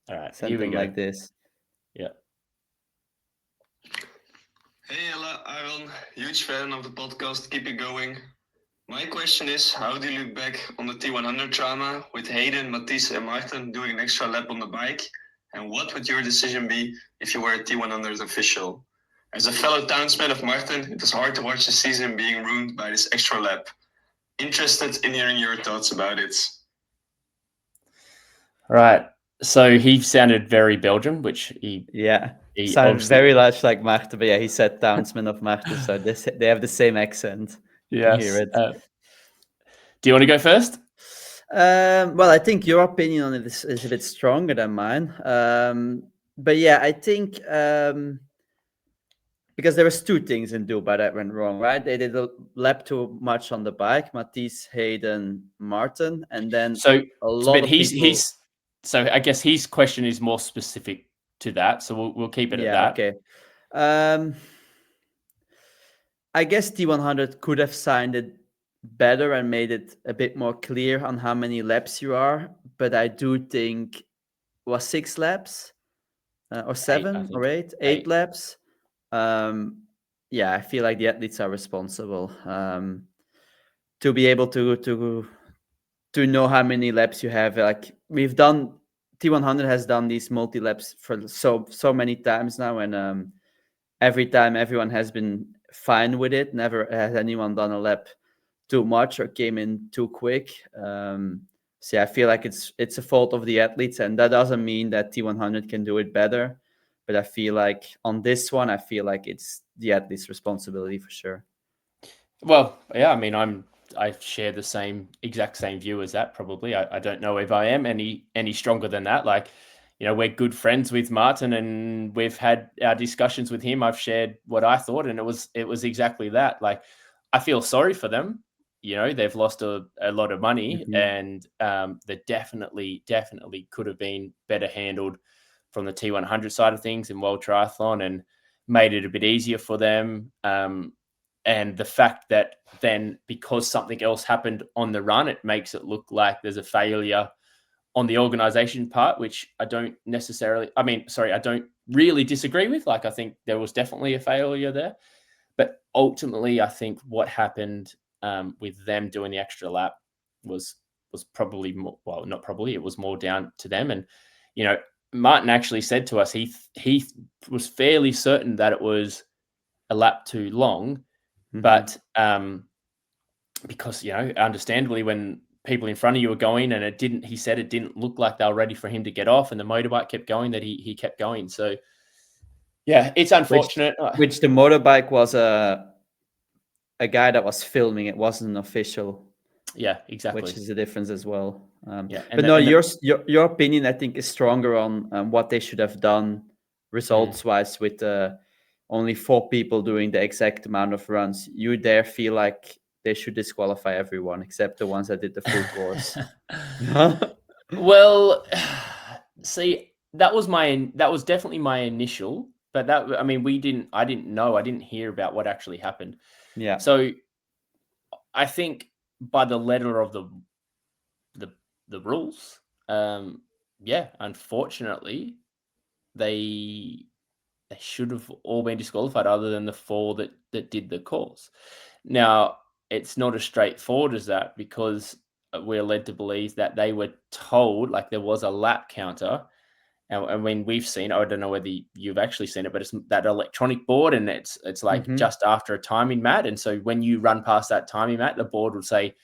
All right, sent here we them go. like this. Yeah. Hey, Jelle, Aaron, huge fan of the podcast. Keep it going. My question is, how do you look back on the T100 drama with Hayden, Matisse, and Martin doing an extra lap on the bike? And what would your decision be if you were a T100 official? As a fellow townsman of Martin, it was hard to watch the season being ruined by this extra lap. Interested in hearing your thoughts about it. Right. So he sounded very Belgian, which he sounded very much like Martin, but yeah, he said townsman of Martin, so they have the same accent. Yes. Hear it. Do you want to go first? Well, I think your opinion on it is a bit stronger than mine. But yeah, I think because there was two things in Dubai that went wrong, right? They did a lap too much on the bike, Matisse, Hayden, Martin, and then a lot of people. So I guess his question is more specific to that, so we'll keep it at that. Okay. I guess T100 could have signed it better and made it a bit more clear on how many laps you are, but I do think it was 6 laps or 7 or 8 laps. Yeah, I feel like the athletes are responsible to be able to know how many laps you have. Like we've done, T100 has done these multi laps for so many times now, and every time everyone has been fine with it. Never has anyone done a lap too much or came in too quick. So yeah, I feel like it's a fault of the athletes, and that doesn't mean that T100 can do it better. But I feel like on this one, I feel like it's the athlete's responsibility for sure. Well, yeah, I mean, I share the exact same view as that. Probably, I don't know if I am any stronger than that. Like, we're good friends with Martin, and we've had our discussions with him. I've shared what I thought, and it was exactly that. Like, I feel sorry for them. They've lost a lot of money, and they definitely could have been better handled from the T100 side of things in World Triathlon, and made it a bit easier for them. And the fact that then, because something else happened on the run, it makes it look like there's a failure on the organization part, which I don't really disagree with. Like, I think there was definitely a failure there. But ultimately, I think what happened with them doing the extra lap was probably more, well, not probably, it was more down to them. And, Martin actually said to us, he was fairly certain that it was a lap too long, but because, understandably, when people in front of you were going and he said it didn't look like they were ready for him to get off, and the motorbike kept going, that he kept going. So yeah, it's unfortunate. Which the motorbike was a guy that was filming. It wasn't an official. Yeah, exactly. Which is the difference as well. Yeah, but your opinion, I think, is stronger on what they should have done results-wise with only 4 people doing the exact amount of runs. You there feel like they should disqualify everyone except the ones that did the full course. Well, see, that was definitely my initial But that, I mean, I didn't know. I didn't hear about what actually happened. Yeah. So I think by the letter of the rules, unfortunately, they should have all been disqualified, other than the 4 that did the course. Now, it's not as straightforward as that, because we're led to believe that they were told, like, there was a lap counter. And when we've seen, I don't know whether you've actually seen it, but it's that electronic board, and it's like just after a timing mat. And so when you run past that timing mat, the board will say,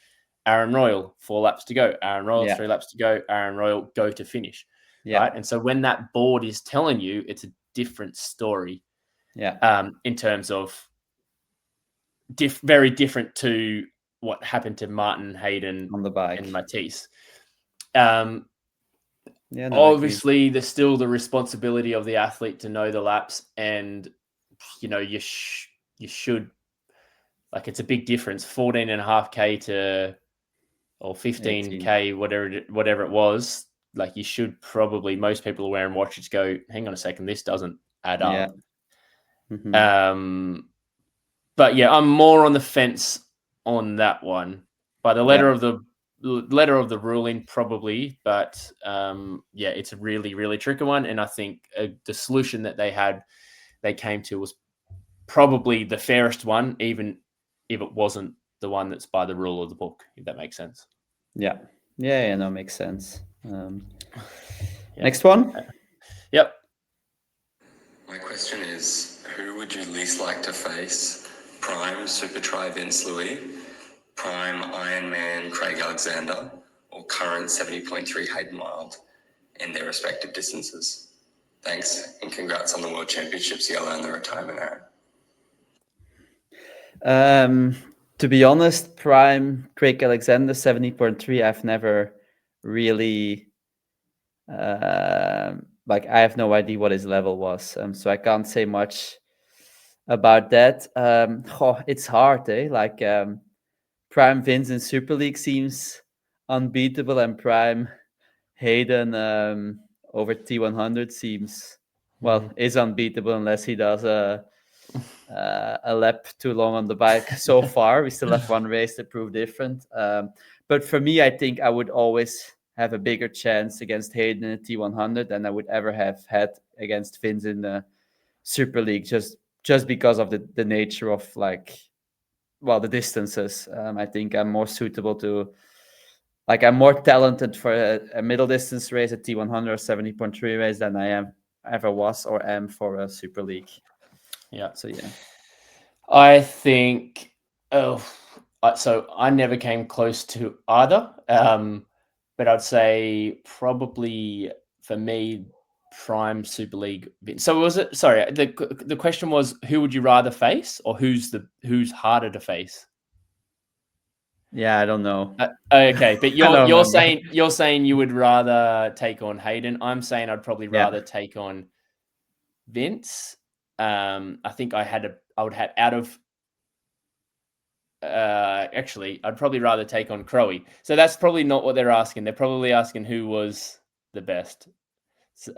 Aaron Royal, 4 laps to go. Aaron Royal, Yeah. 3 laps to go. Aaron Royal, go to finish. Yeah. Right. And so when that board is telling you, it's a different story. Yeah. In terms of very different to what happened to Martin, Hayden, On the bike. and Matisse. Yeah, no, Obviously, there's still the responsibility of the athlete to know the laps, and you should, like, it's a big difference, 14.5K to, or 15K, whatever it was. Like, you should probably, most people are wearing watches, go, hang on a second, this doesn't add up. But yeah, I'm more on the fence on that one. By the letter of the ruling, probably, but it's a really, really tricky one. And I think the solution that they came to was probably the fairest one, even if it wasn't the one that's by the rule of the book, if that makes sense. Yeah, no, makes sense. Next one. Yep. My question is, who would you least like to face? Prime Super Tri Vince Louis, Prime Ironman Craig Alexander, or current 70.3 Hayden Wild in their respective distances? Thanks, and congrats on the World Championships, Jelle, and the retirement, Aaron. To be honest, Prime Craig Alexander 70.3, I've never really I have no idea what his level was, so I can't say much about that. It's hard, like Prime Vince in Super League seems unbeatable, and Prime Hayden over T100 seems is unbeatable, unless he does a lap too long on the bike. So far, we still have one race to prove different. But for me, I think I would always have a bigger chance against Hayden in the T100 than I would ever have had against Vince in the Super League, just because of the nature of the distances. I think I'm more suitable to, I'm more talented for a middle distance race, a T100 or 70.3 race, than I ever was or am for a Super League. Yeah. So yeah, I think. So I never came close to either. But I'd say probably for me, Prime Super League. So was it? Sorry, the question was, who would you rather face, or who's harder to face? Yeah, I don't know. Okay, but you're saying you would rather take on Hayden. I'm saying I'd probably rather take on Vince. I think I would have out of. Actually, I'd probably rather take on Crowy. So that's probably not what they're asking. They're probably asking who was the best. So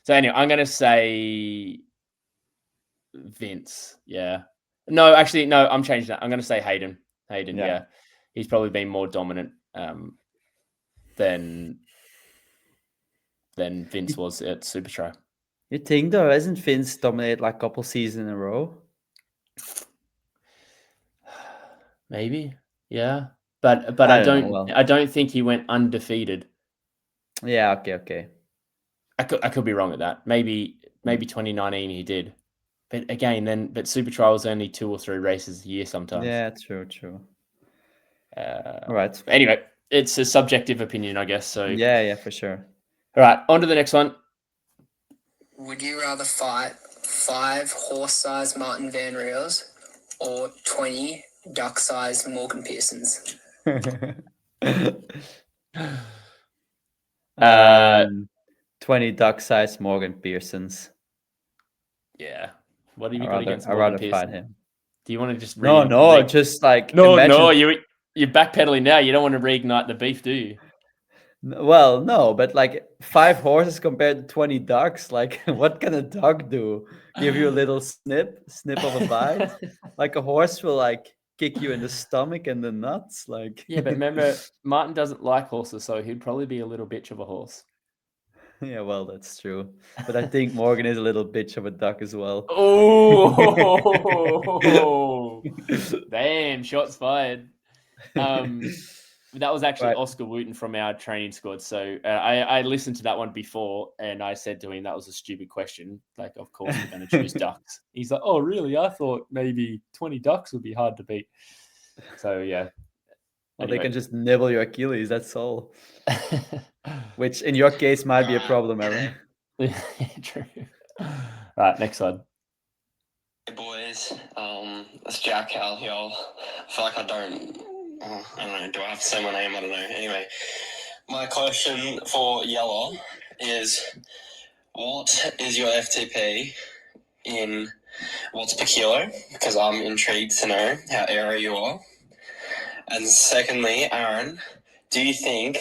anyway, I'm gonna say Vince. Yeah. No, actually, no. I'm changing that. I'm gonna say Hayden. Hayden. Yeah. He's probably been more dominant than Vince was at Super Tri. You think though, hasn't Vince dominated a couple seasons in a row? Maybe, yeah, but I don't think he went undefeated. Yeah, okay. I could be wrong at that. Maybe 2019 he did, but again, but Super Tri was only 2 or 3 races a year sometimes. Yeah, true. All right. Anyway, it's a subjective opinion, I guess. So yeah, for sure. All right, on to the next one. Would you rather fight 5 horse-sized Martin Van Riels or 20 duck-sized Morgan Pearsons? 20 duck-sized Morgan Pearsons. Yeah. What have you got against Morgan Morgan Pearson? Pearson? Him? Do you want to just just like no, you're backpedaling now. You don't want to reignite the beef, do you? Well, no, but like 5 horses compared to 20 ducks, like what can a duck do? Give you a little snip of a bite? Like a horse will like kick you in the stomach and the nuts, like Yeah, but remember, Martin doesn't like horses, so he'd probably be a little bitch of a horse. yeah, well, that's true. But I think Morgan is a little bitch of a duck as well. Oh, damn! Shots fired. That was actually Right. Oscar Wooten from our training squad. So I listened to that one before, and I said to him that was a stupid question. Like, of course we're going to choose ducks. He's like, "Oh, really? I thought maybe 20 ducks would be hard to beat." So yeah. Well, they Anyway. can just nibble your Achilles, that's all. Which in your case might be a problem, Aaron. True. Right, next slide. Hey boys, it's Jack Hal here. I feel like I don't know, do I have to say my name? I don't know. Anyway, my question for Jelle is, what is your FTP in watts per kilo? Because I'm intrigued to know how aero you are. And secondly, Aaron, do you think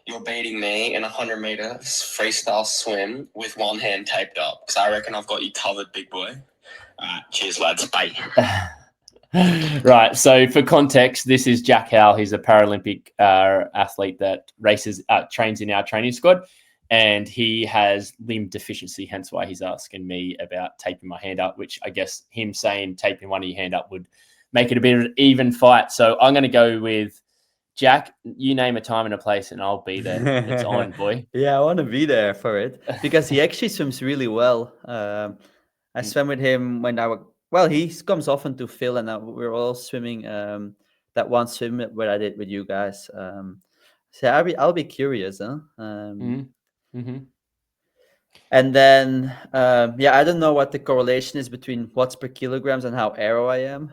you're beating me in a 100 meter freestyle swim with one hand taped up? Because I reckon I've got you covered, big boy. All right, cheers, lads. Bye. Right. So for context, this is Jack Howell. He's a Paralympic athlete that trains in our training squad, and he has limb deficiency. Hence why he's asking me about taping my hand up, which I guess him saying taping one of your hand up would make it a bit of an even fight. So I'm going to go with Jack. You name a time and a place, and I'll be there. It's on, boy. Yeah, I want to be there for it because he actually swims really well. I swam with him when I was, well, he comes often to Phil, and we're all swimming that one swim where I did with you guys. So I'll be curious, huh? Mm-hmm. And then, yeah, I don't know what the correlation is between watts per kilograms and how aero I am.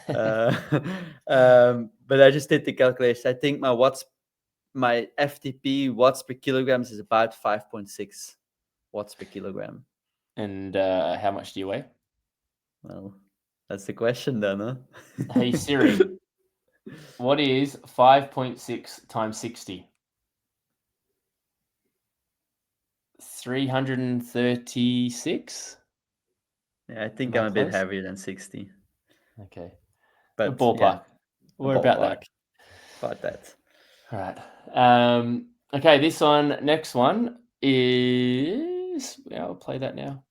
But I just did the calculation. I think my FTP watts per kilograms is about 5.6 watts per kilogram. And how much do you weigh? Well, that's the question then, huh? Hey Siri, what is 5.6 times 60? 336? Yeah, I think Am I I'm a bit close? heavier than 60. Okay. But A ballpark. yeah, We're about that. About that. All right. Okay, this one, next one is, I'll play that now.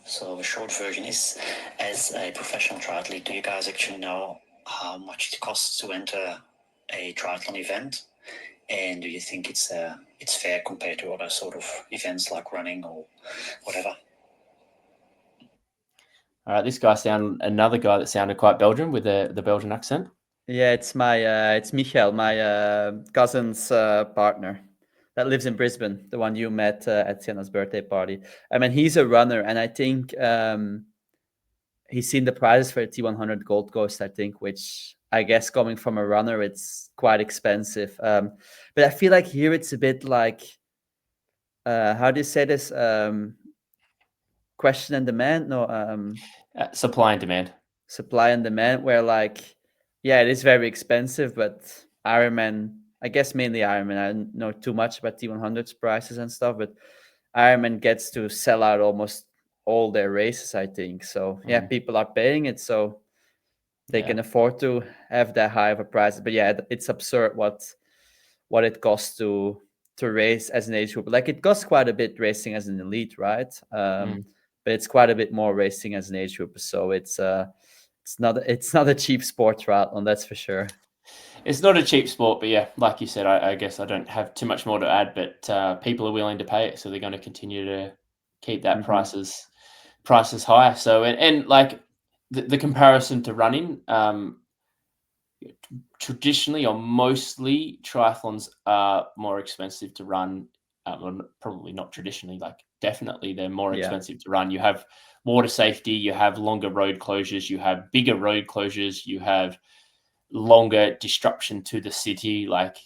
So the short version is, as a professional triathlete, do you guys actually know how much it costs to enter a triathlon event? And do you think it's fair compared to other sort of events like running or whatever? All right, this guy another guy that sounded quite Belgian with the Belgian accent. Yeah, it's Michael, my cousin's partner that lives in Brisbane, the one you met at Sienna's birthday party. I mean, he's a runner, and I think he's seen the prizes for a T100 Gold Coast, I think, which I guess coming from a runner, it's quite expensive. But I feel like here it's a bit like, how do you say this? Question and demand? No, supply and demand. Supply and demand, where like, yeah, it is very expensive, but Ironman, I guess mainly Ironman, I don't know too much about T100's prices and stuff, but Ironman gets to sell out almost all their races, I think. So yeah, people are paying it, so they can afford to have that high of a price. But yeah, it's absurd what it costs to race as an age group. Like it costs quite a bit racing as an elite, right? But it's quite a bit more racing as an age group. So it's not a cheap sport, triathlon, that's for sure. It's not a cheap sport, but yeah, like you said, I guess I don't have too much more to add, but people are willing to pay it, so they're going to continue to keep that prices high. So and like the comparison to running, traditionally or mostly triathlons are more expensive to run. Well, probably not traditionally, like definitely they're more expensive to run. You have water safety, you have longer road closures, you have bigger road closures, you have longer disruption to the city, like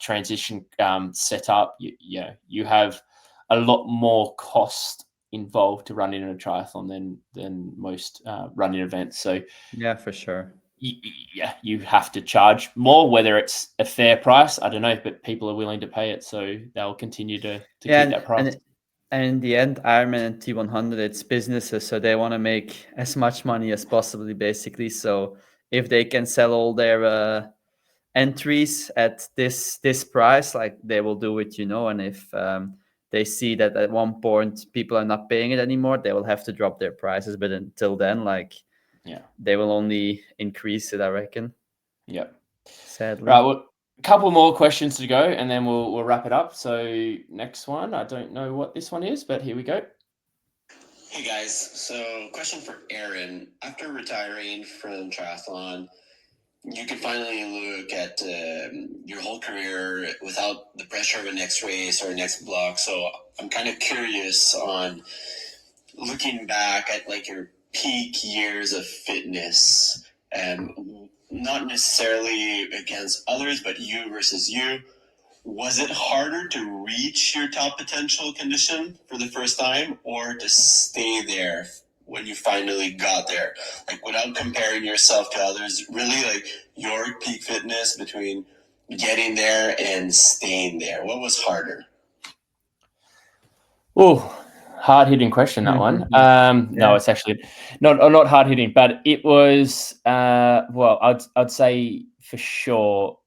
transition setup. You have a lot more cost involved to run in a triathlon than most running events. So yeah, for sure. you have to charge more, whether it's a fair price, I don't know, but people are willing to pay it, so they'll continue to keep that price. And in the end, Ironman and T100, it's businesses, so they want to make as much money as possibly, basically. So if they can sell all their entries at this price, like, they will do it, and if they see that at one point people are not paying it anymore, they will have to drop their prices. But until then, like, they will only increase it, I reckon. Yeah. Sadly. Right. Well, a couple more questions to go, and then we'll wrap it up. So next one, I don't know what this one is, but here we go. Hey guys, so question for Aaron. After retiring from triathlon, you can finally look at your whole career without the pressure of a next race or next block. So I'm kind of curious on looking back at like your peak years of fitness, and not necessarily against others, but you versus you. Was it harder to reach your top potential condition for the first time, or to stay there when you finally got there? Like, without comparing yourself to others, really, like, your peak fitness between getting there and staying there. What was harder? Oh, hard-hitting question, that one. No, it's actually not hard-hitting, but it was, well, I'd say for sure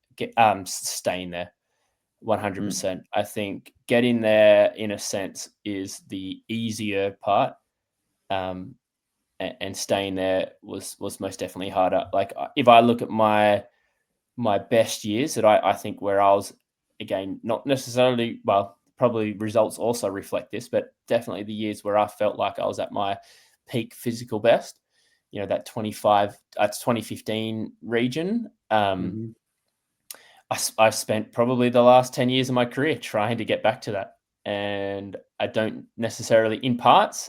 staying there 100%. I think getting there, in a sense, is the easier part, and staying there was most definitely harder. Like, if I look at my best years, that I think where I was, again, not necessarily, well, probably results also reflect this, but definitely the years where I felt like I was at my peak physical best, that 2015 region. I spent probably the last 10 years of my career trying to get back to that. And I don't necessarily,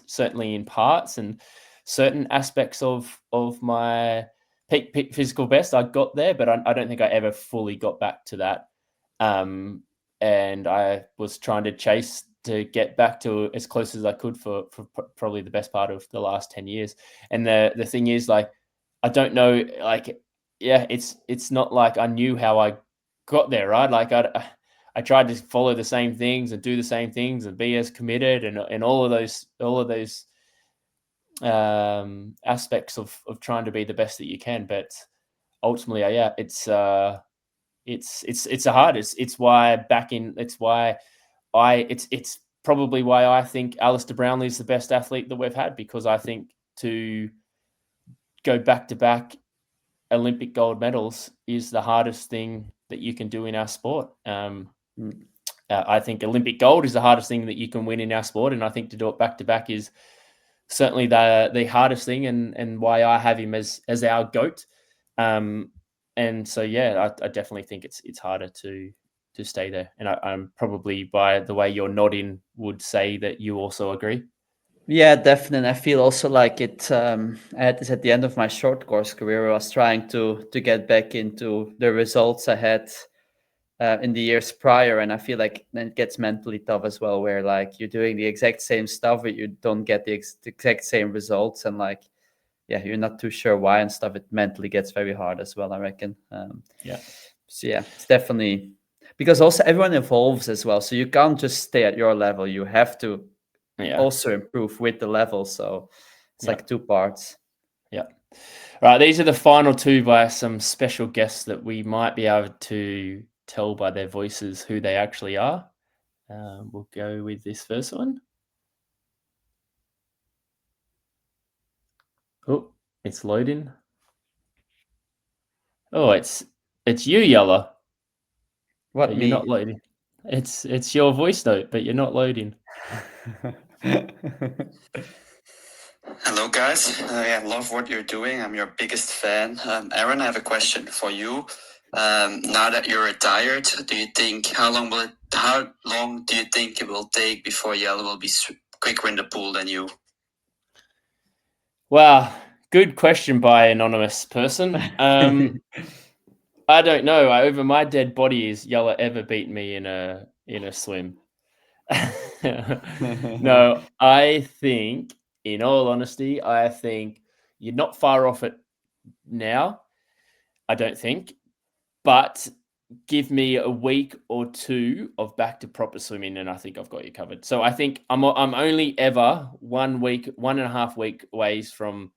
certainly in parts and certain aspects of my peak physical best, I got there, but I don't think I ever fully got back to that. And I was trying to chase to get back to as close as I could for probably the best part of the last 10 years. And the thing is, like, I don't know, like, it's not like I knew how I got there, right? Like, I tried to follow the same things and do the same things and be as committed and all of those aspects of trying to be the best that you can. But ultimately, it's the hardest. It's probably why I think Alistair Brownlee is the best athlete that we've had, because I think to go back to back Olympic gold medals is the hardest thing that you can do in our sport. I think Olympic gold is the hardest thing that you can win in our sport, and I think to do it back to back is certainly the hardest thing, and why I have him as our GOAT. And so, I definitely think it's harder to stay there. And I'm probably, by the way you're nodding, would say that you also agree. Yeah, definitely. I feel also like it. I had this at the end of my short course career, where I was trying to get back into the results I had in the years prior, and I feel like then it gets mentally tough as well, where like you're doing the exact same stuff, but you don't get the exact same results, and like, you're not too sure why and stuff. It mentally gets very hard as well, I reckon. So it's definitely, because also everyone evolves as well, so you can't just stay at your level. You have to also improve with the level. So it's like two parts. Right, these are the final two by some special guests that we might be able to tell by their voices who they actually are. We'll go with this first one. Oh, it's loading. Oh, it's you, Jelle. What, but me? You're not loading. It's your voice note, but you're not loading. Hello, guys. I love what you're doing. I'm your biggest fan. Aaron, I have a question for you. Now that you're retired, how long do you think it will take before Jelle will be quicker in the pool than you? Wow, good question by anonymous person. I don't know. Over my dead body, is Jelle ever beat me in a swim? No, I think, in all honesty, I think you're not far off it now. I don't think. But give me a week or two of back to proper swimming, and I think I've got you covered. So I think I'm only ever 1 week, 1.5 week ways from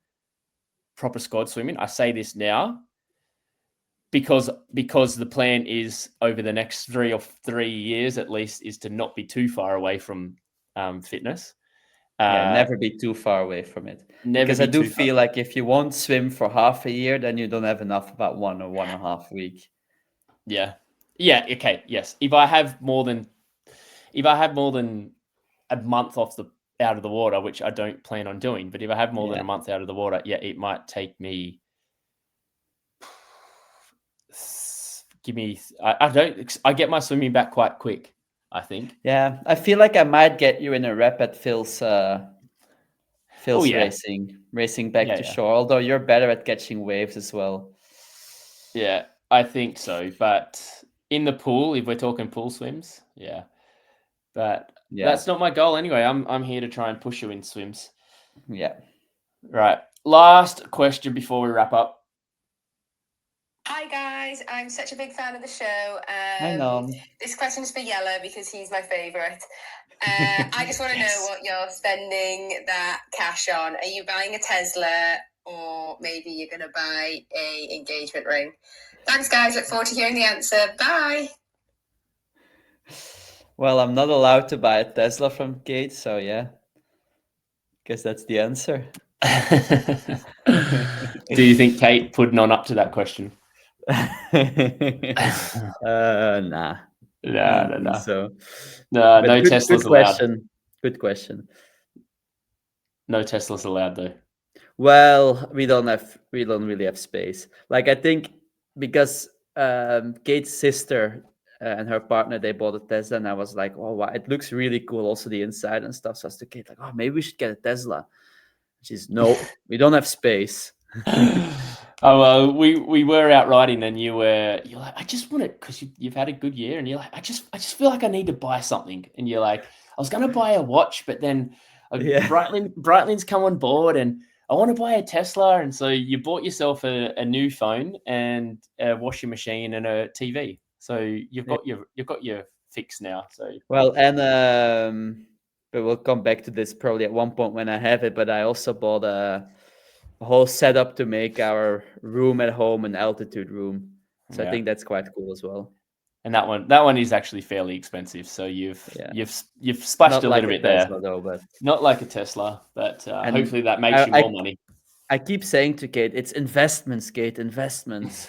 proper squad swimming. I say this now because the plan is over the next 3 years at least is to not be too far away from fitness. Never be too far away from it. Never Because be I do too far. feel like if you won't swim for half a year, then you don't have enough about 1 or 1.5 week. Yeah. Okay. Yes. If I have more than a month out of the water, which I don't plan on doing, but if I have more than a month out of the water, it might take me. I get my swimming back quite quick, I think. Yeah, I feel like I might get you in a rep at Phil's racing back to shore. Although you're better at catching waves as well. Yeah, I think so. But in the pool, if we're talking pool swims, but that's not my goal anyway. I'm here to try and push you in swims. Yeah. Right. Last question before we wrap up. Hi guys, I'm such a big fan of the show. I know. This question's for Jelle because he's my favourite. I just want to know what you're spending that cash on. Are you buying a Tesla, or maybe you're going to buy a engagement ring? Thanks guys, look forward to hearing the answer. Bye. Well, I'm not allowed to buy a Tesla from Kate, so yeah. Guess that's the answer. Do you think Kate putting on up to that question? Nah. No. So No good, Teslas good allowed. question. Good question. No Teslas allowed though. Well, we don't really have space. Like I think because Kate's sister and her partner, they bought a Tesla, and I was like, oh wow, it looks really cool, also the inside and stuff. So I was to Kate like, oh, maybe we should get a Tesla. She's no, we don't have space. Well, we were out riding, and you're like, I just want it because you've had a good year, and you're like, I just feel like I need to buy something, and you're like, I was gonna buy a watch, but then Breitland's come on board, and I want to buy a Tesla, and so you bought yourself a new phone and a washing machine and a TV. So you've got your fix now. So well, and but we'll come back to this probably at one point when I have it. But I also bought a whole setup to make our room at home an altitude room. So I think that's quite cool as well. And that one is actually fairly expensive. So you've splashed a little bit Tesla, there, though, but not like a Tesla, but hopefully that makes you more money. I keep saying to Kate, it's investments, Kate, investments.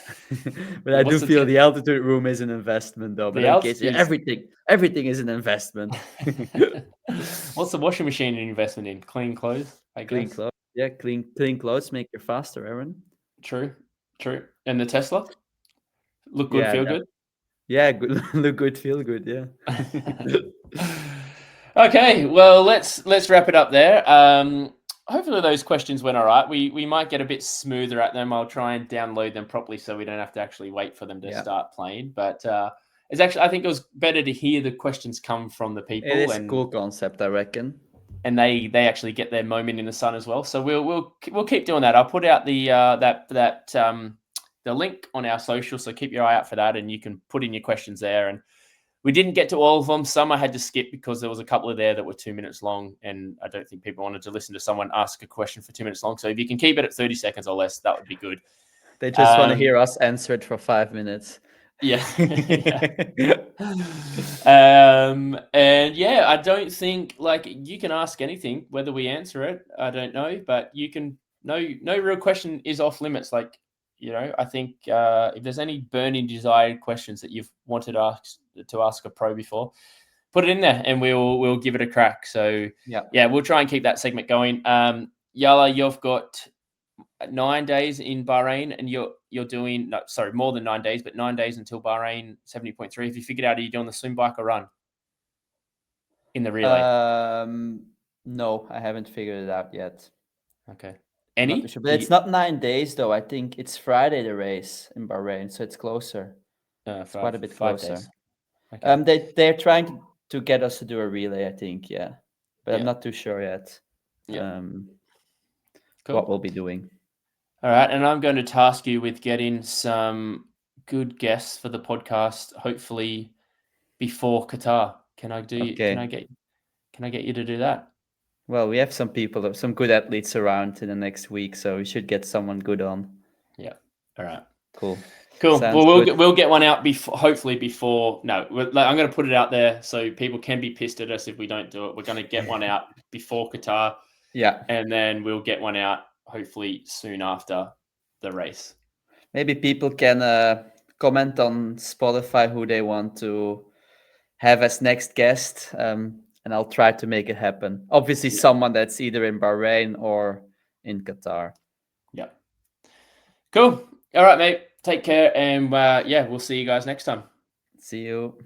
But I do feel the altitude room is an investment, though. But then Kate says, everything is an investment. What's the washing machine an investment in? Clean clothes, I guess. Clean clothes. Yeah, clean clothes make you faster, Aaron. True. And the Tesla? Look good, feel good? Yeah, good. Look good, feel good, yeah. Okay, well, let's wrap it up there. Hopefully those questions went all right. We might get a bit smoother at them. I'll try and download them properly so we don't have to actually wait for them to start playing. But it's actually, I think it was better to hear the questions come from the people. It is a cool concept, I reckon. And they actually get their moment in the sun as well. So we'll keep doing that. I'll put out the the link on our social, so keep your eye out for that, and you can put in your questions there. And we didn't get to all of them. Some I had to skip because there was a couple of there that were 2 minutes long, and I don't think people wanted to listen to someone ask a question for 2 minutes long. So if you can keep it at 30 seconds or less, that would be good. They just want to hear us answer it for 5 minutes. Yeah. And I don't think, like, you can ask anything, whether we answer it, I don't know, but you can, no real question is off limits. Like, I think if there's any burning desired questions that you've wanted to ask a pro before, put it in there and we'll give it a crack. So we'll try and keep that segment going. Jelle, you've got 9 days in Bahrain, and you're doing more than 9 days, but 9 days until Bahrain 70.3. Have you figured out, are you doing the swim, bike, or run in the relay? No, I haven't figured it out yet. Okay. Any? Sure, but it's not 9 days though. I think it's Friday the race in Bahrain, so it's closer. It's quite a bit closer. Okay. They're trying to get us to do a relay, I think, but I'm not too sure yet. Cool. What we'll be doing. All right, and I'm going to task you with getting some good guests for the podcast, hopefully before Qatar. Can I get you to do that? Well, we have some people, some good athletes around in the next week, so we should get someone good on. Yeah. All right. Cool. Cool. Sounds Well, good. we'll get one out hopefully before. No, I'm going to put it out there so people can be pissed at us if we don't do it. We're going to get one out before Qatar, Yeah. and then we'll get one out hopefully soon after the race. Maybe people can comment on Spotify who they want to have as next guest, and I'll try to make it happen. Obviously, someone that's either in Bahrain or in Qatar. Yeah. Cool. All right, mate. Take care, and we'll see you guys next time. See you.